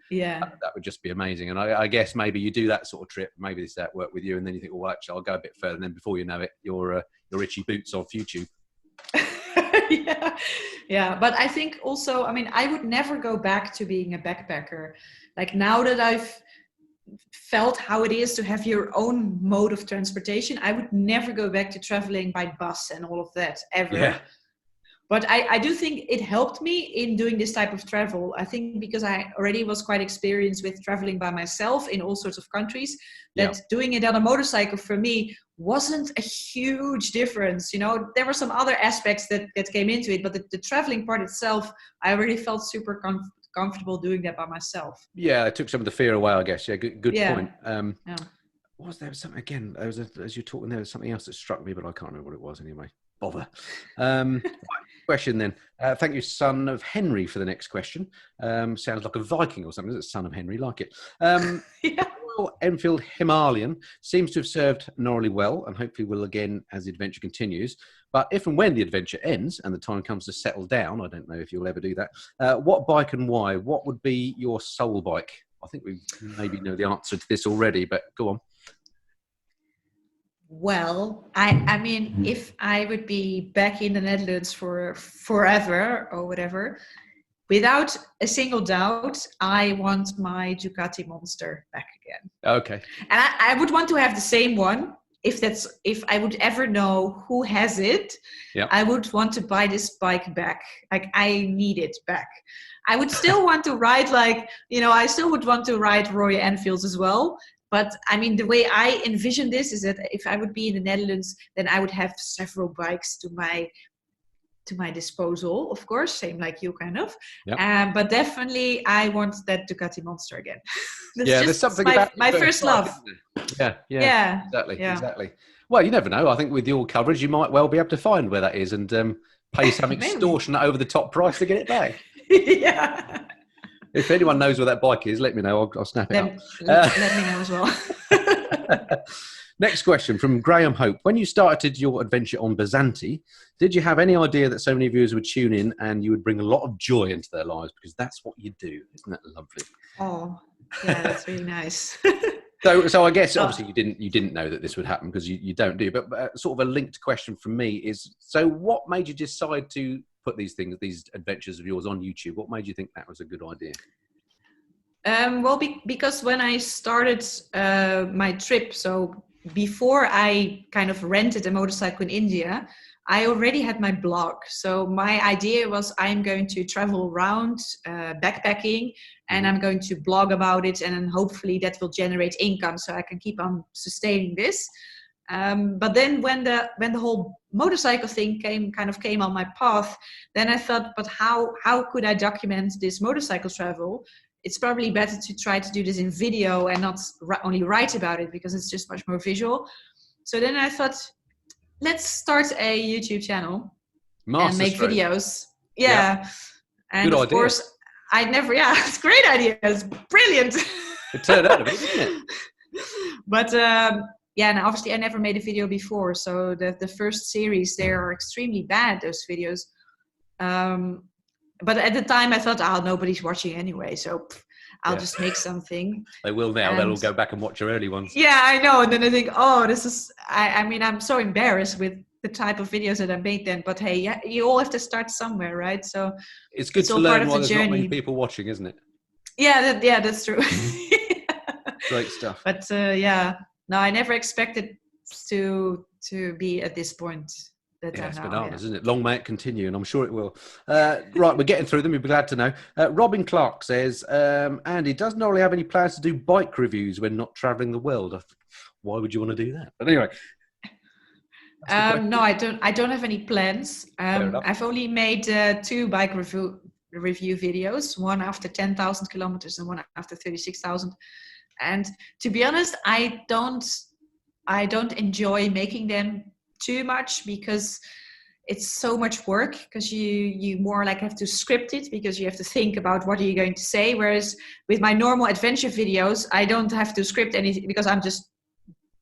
would just be amazing. And I guess maybe you do that sort of trip, maybe this that work with you, and then you think, well, actually, I'll go a bit further. And then before you know it, you're itchy boots on YouTube. Yeah. But I think also, I mean, I would never go back to being a backpacker. Like now that I've felt how it is to have your own mode of transportation, I would never go back to traveling by bus and all of that ever. Yeah. But I do think it helped me in doing this type of travel. I think because I already was quite experienced with traveling by myself in all sorts of countries, that doing it on a motorcycle for me wasn't a huge difference. You know, there were some other aspects that came into it, but the traveling part itself, I already felt super comfortable doing that by myself. Yeah, it took some of the fear away, I guess. Yeah, good point. Was there something again? As you're talking, there was something else that struck me, but I can't remember what it was anyway. Bother. Question then. Thank you, son of Henry, for the next question. Sounds like a Viking or something. Is it son of Henry? Like it. Royal Enfield Himalayan seems to have served Noraly well, and hopefully will again as the adventure continues. But if and when the adventure ends and the time comes to settle down, I don't know if you'll ever do that, what bike and why? What would be your soul bike? I think we maybe know the answer to this already, but go on. Well, I mean, if I would be back in the Netherlands for forever or whatever, without a single doubt, I want my Ducati Monster back again. Okay. And I would want to have the same one. If I would ever know who has it, I would want to buy this bike back. Like, I need it back. I would still want to ride, I still would want to ride Royal Enfields as well. But I mean, the way I envision this is that if I would be in the Netherlands, then I would have several bikes to my disposal, of course, same like you kind of. But definitely I want that Ducati Monster again. There's something about my first love. Exactly. Well, you never know. I think with your coverage, you might well be able to find where that is and pay some extortionate over the top price to get it back. Yeah. If anyone knows where that bike is, let me know. I'll snap it up. Let me know as well. Next question from Graham Hope. When you started your adventure on Byzanti, did you have any idea that so many viewers would tune in and you would bring a lot of joy into their lives? Because that's what you do. Isn't that lovely? Oh, yeah, that's really nice. So I guess obviously you didn't know that this would happen because you don't do. But sort of a linked question from me is: so what made you decide to put these adventures of yours on YouTube? What made you think that was a good idea? Because when I started my trip, so before I kind of rented a motorcycle in India, I already had my blog. So my idea was I'm going to travel around backpacking and I'm going to blog about it, and then hopefully that will generate income so I can keep on sustaining this. But then when the whole motorcycle thing came on my path, then I thought, but how could I document this motorcycle travel it's probably better to try to do this in video and not only write about it, because it's just much more visual. So then I thought, let's start a YouTube channel and make Masterstroke. videos. Yeah. And Good of idea. course, it's a great idea. It's brilliant. It turned out a bit, didn't it? But and obviously I never made a video before. So the first series, they are extremely bad, those videos. But at the time I thought, nobody's watching anyway. So I'll just make something. They will now. They'll all go back and watch your early ones. Yeah, I know. And then I think, this is, I mean, I'm so embarrassed with the type of videos that I made then. But hey, you all have to start somewhere, right? So it's good to learn why there's not many people watching, isn't it? Yeah, that's true. Great stuff. But no, I never expected to be at this point. It's bananas, isn't it? Long may it continue, and I'm sure it will. Right, we're getting through them. You'll be glad to know. Robin Clark says, Andy, does Noraly have any plans to do bike reviews when not travelling the world? Why would you want to do that? But anyway. No, I don't have any plans. I've only made 2 bike review videos, one after 10,000 kilometers and one after 36,000. And to be honest, I don't enjoy making them too much, because it's so much work, because you more like have to script it, because you have to think about what are you going to say. Whereas with my normal adventure videos, I don't have to script anything, because I'm just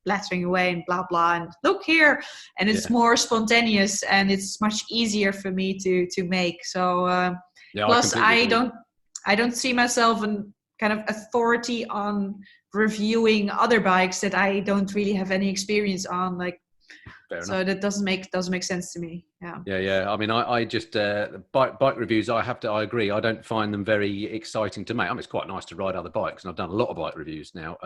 blathering away and blah blah and look here, and it's more spontaneous, and it's much easier for me to make. So plus I don't see myself an kind of authority on reviewing other bikes that I don't really have any experience on, like. So that doesn't make sense to me. Yeah. I mean, I just bike reviews. I agree. I don't find them very exciting to make. I mean, it's quite nice to ride other bikes, and I've done a lot of bike reviews now.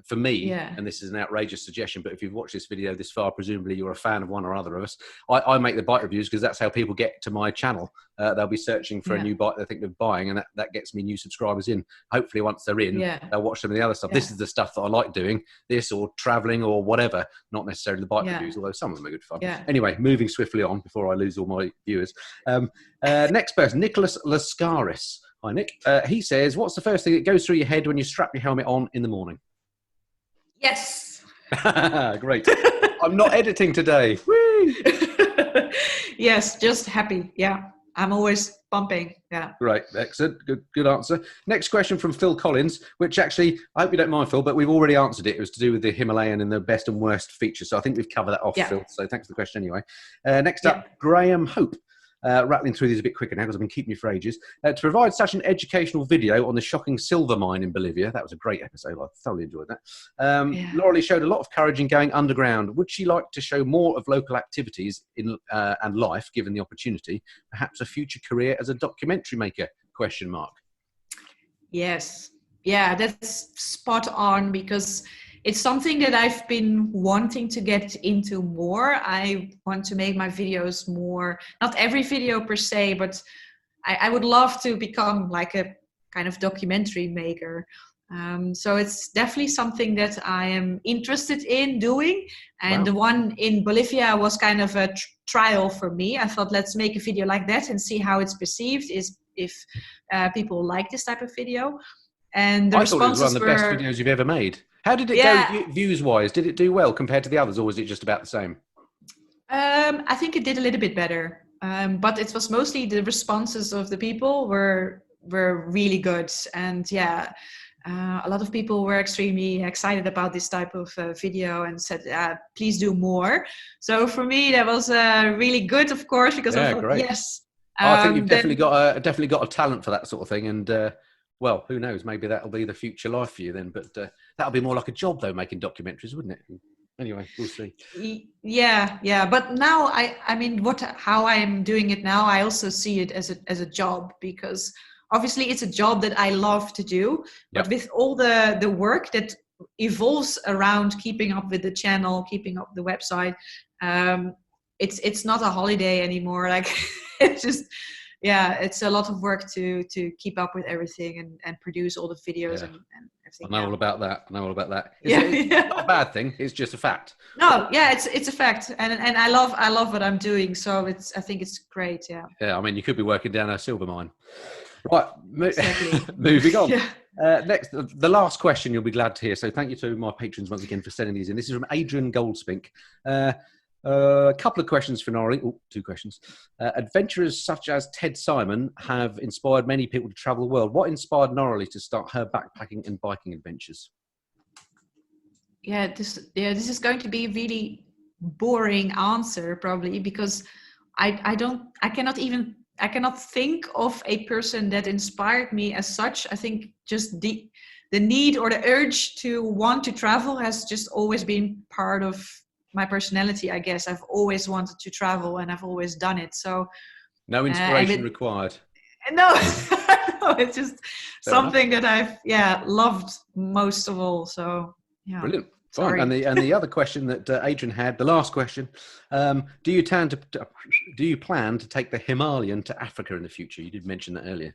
For me, and this is an outrageous suggestion, but if you've watched this video this far, presumably you're a fan of one or other of us. I make the bike reviews because that's how people get to my channel. They'll be searching for a new bike they think of buying, and that gets me new subscribers in. Hopefully, once they're in, they'll watch some of the other stuff. This is the stuff that I like doing. This or traveling or whatever. Not necessarily the bike reviews, although some of them are good fun. Anyway, moving swiftly on before I lose all my viewers. Next person, Nicholas Lascaris. Hi, Nick. He says, what's the first thing that goes through your head when you strap your helmet on in the morning? Yes. Great. I'm not editing today. Woo! Yes, just happy. Yeah. I'm always pumping. Yeah. Right. Excellent. Good answer. Next question from Phil Collins, which actually, I hope you don't mind, Phil, but we've already answered it. It was to do with the Himalayan and the best and worst features. So I think we've covered that off, Phil. So thanks for the question anyway. Next up, Graham Hope. Rattling through these a bit quicker now because I've been keeping you for ages. To provide such an educational video on the shocking silver mine in Bolivia. That was a great episode. I thoroughly enjoyed that. Noraly showed a lot of courage in going underground. Would she like to show more of local activities in and life, given the opportunity? Perhaps a future career as a documentary maker? ? Yes. Yeah, that's spot on, because it's something that I've been wanting to get into more. I want to make my videos more, not every video per se, but I would love to become like a kind of documentary maker. So it's definitely something that I am interested in doing. And the one in Bolivia was kind of a trial for me. I thought, let's make a video like that and see how it's perceived, if people like this type of video. And the responses thought it was one of the best videos you've ever made. How did it go views-wise? Did it do well compared to the others, or was it just about the same? I think it did a little bit better. But it was mostly the responses of the people were really good. And a lot of people were extremely excited about this type of video and said, please do more. So for me, that was really good, of course, because I thought, great. Yes. I think you've definitely got a talent for that sort of thing. And well, who knows? Maybe that'll be the future life for you then. But that'll be more like a job, though, making documentaries, wouldn't it? Anyway, we'll see. Yeah. But now, I mean, how I'm doing it now, I also see it as a job, because obviously it's a job that I love to do. But with all the work that evolves around keeping up with the channel, keeping up the website, it's not a holiday anymore. Like it's just. Yeah, it's a lot of work to keep up with everything and produce all the videos and everything. I know all about that. It's not a bad thing. It's just a fact. No, it's a fact, and I love what I'm doing. So I think it's great. Yeah. Yeah, I mean, you could be working down a silver mine. Right, Exactly. moving on. Yeah. Next, the last question you'll be glad to hear. So thank you to my patrons once again for sending these in. This is from Adrian Goldspink. A couple of questions for Noraly. Oh, two questions. Adventurers such as Ted Simon have inspired many people to travel the world. What inspired Noraly to start her backpacking and biking adventures? This is going to be a really boring answer probably, because I cannot think of a person that inspired me as such. I think just the need or the urge to want to travel has just always been part of my personality, I guess. I've always wanted to travel and I've always done it. So No inspiration required. no, no, it's just Fair something that I've loved most of all. So yeah. Brilliant. Sorry. Fine. And the other question that Adrian had, the last question, do you plan to take the Himalayan to Africa in the future? You did mention that earlier.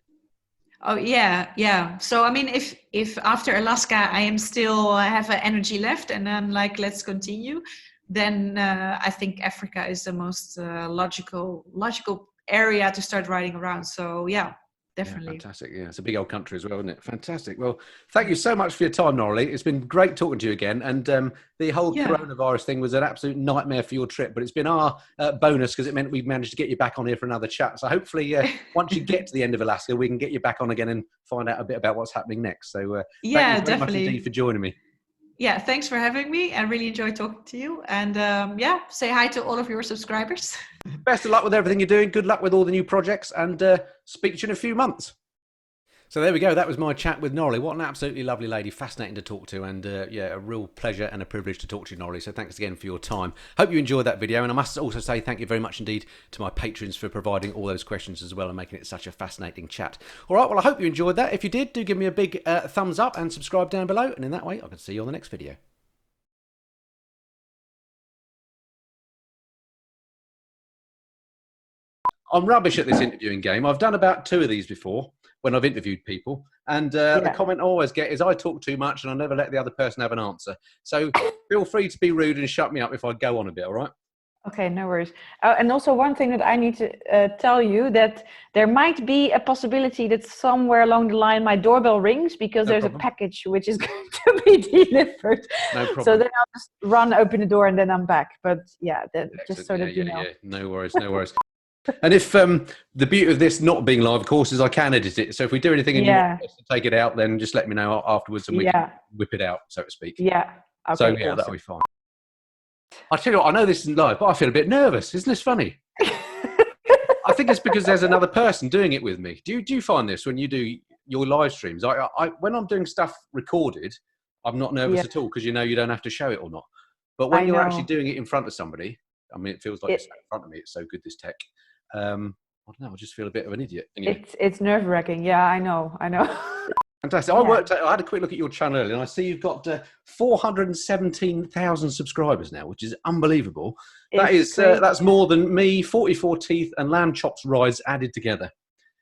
Oh yeah. So I mean, if after Alaska I am still have energy left and I'm like, let's continue, then I think Africa is the most logical area to start riding around. So yeah. Definitely. Yeah, fantastic. Yeah, it's a big old country as well, isn't it? Fantastic. Well, thank you so much for your time, Noraly. It's been great talking to you again. And the whole coronavirus thing was an absolute nightmare for your trip, but it's been our bonus because it meant we managed to get you back on here for another chat. So hopefully once you get to the end of Alaska, we can get you back on again and find out a bit about what's happening next. So thank you very definitely. much indeed for joining me. Yeah, thanks for having me. I really enjoyed talking to you. And say hi to all of your subscribers. Best of luck with everything you're doing. Good luck with all the new projects, and speak to you in a few months. So there we go. That was my chat with Noraly. What an absolutely lovely lady. Fascinating to talk to, and a real pleasure and a privilege to talk to you, Noraly. So thanks again for your time. Hope you enjoyed that video, and I must also say thank you very much indeed to my patrons for providing all those questions as well and making it such a fascinating chat. All right, well, I hope you enjoyed that. If you did, do give me a big thumbs up and subscribe down below, and in that way I can see you on the next video. I'm rubbish at this interviewing game. I've done about 2 of these before when I've interviewed people, and the comment I always get is I talk too much and I never let the other person have an answer. So feel free to be rude and shut me up if I go on a bit, all right? Okay, no worries. And also one thing that I need to tell you, that there might be a possibility that somewhere along the line my doorbell rings because there's a package which is going to be delivered. No problem. So then I'll just run, open the door, and then I'm back. But yeah, just so that you know. Yeah, no worries, no worries. And if the beauty of this not being live, of course, is I can edit it. So if we do anything and you want us to take it out, then just let me know afterwards and we can whip it out, so to speak. Yeah. Okay, so yeah, that'll be fine. I tell you what, I know this isn't live, but I feel a bit nervous. Isn't this funny? I think it's because there's another person doing it with me. Do you find this when you do your live streams? When I'm doing stuff recorded, I'm not nervous at all because you know you don't have to show it or not. But when you're actually doing it in front of somebody, I mean, it feels like it's in front of me. It's so good, this tech. I don't know. I just feel a bit of an idiot. Anyway. It's nerve-wracking. Yeah, I know. Fantastic. I had a quick look at your channel earlier, and I see you've got 417,000 subscribers now, which is unbelievable. That's more than me, 44 Teeth, and Lamb Chops rides added together.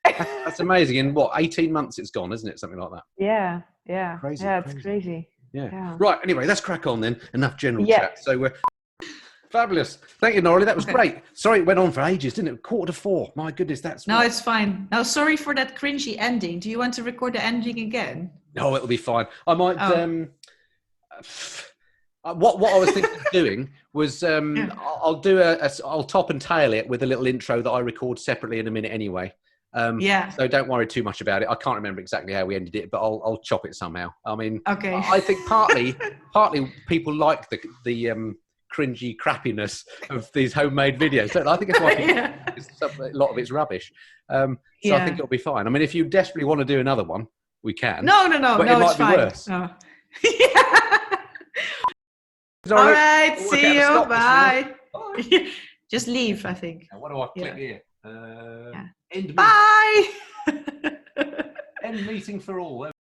That's amazing. In what, 18 months it's gone, isn't it? Something like that. Yeah. Crazy. Yeah, it's crazy. Yeah. Right. Anyway, let's crack on then. Enough general chat. So fabulous. Thank you, Noraly. That was great. Sorry it went on for ages, didn't it? 3:45. My goodness, No, it's fine. No, sorry for that cringy ending. Do you want to record the ending again? No, it'll be fine. I might... what I was thinking of doing was I'll top and tail it with a little intro that I record separately in a minute anyway. So don't worry too much about it. I can't remember exactly how we ended it, but I'll chop it somehow. I mean, I think partly people like the cringy crappiness of these homemade videos. So I think it's why a lot of it's rubbish. So I think it'll be fine. I mean, if you desperately want to do another one, we can. No, but it might be worse. No. All right, see you. Bye. Just leave, I think. Now, what do I click here? End Bye. End meeting for all.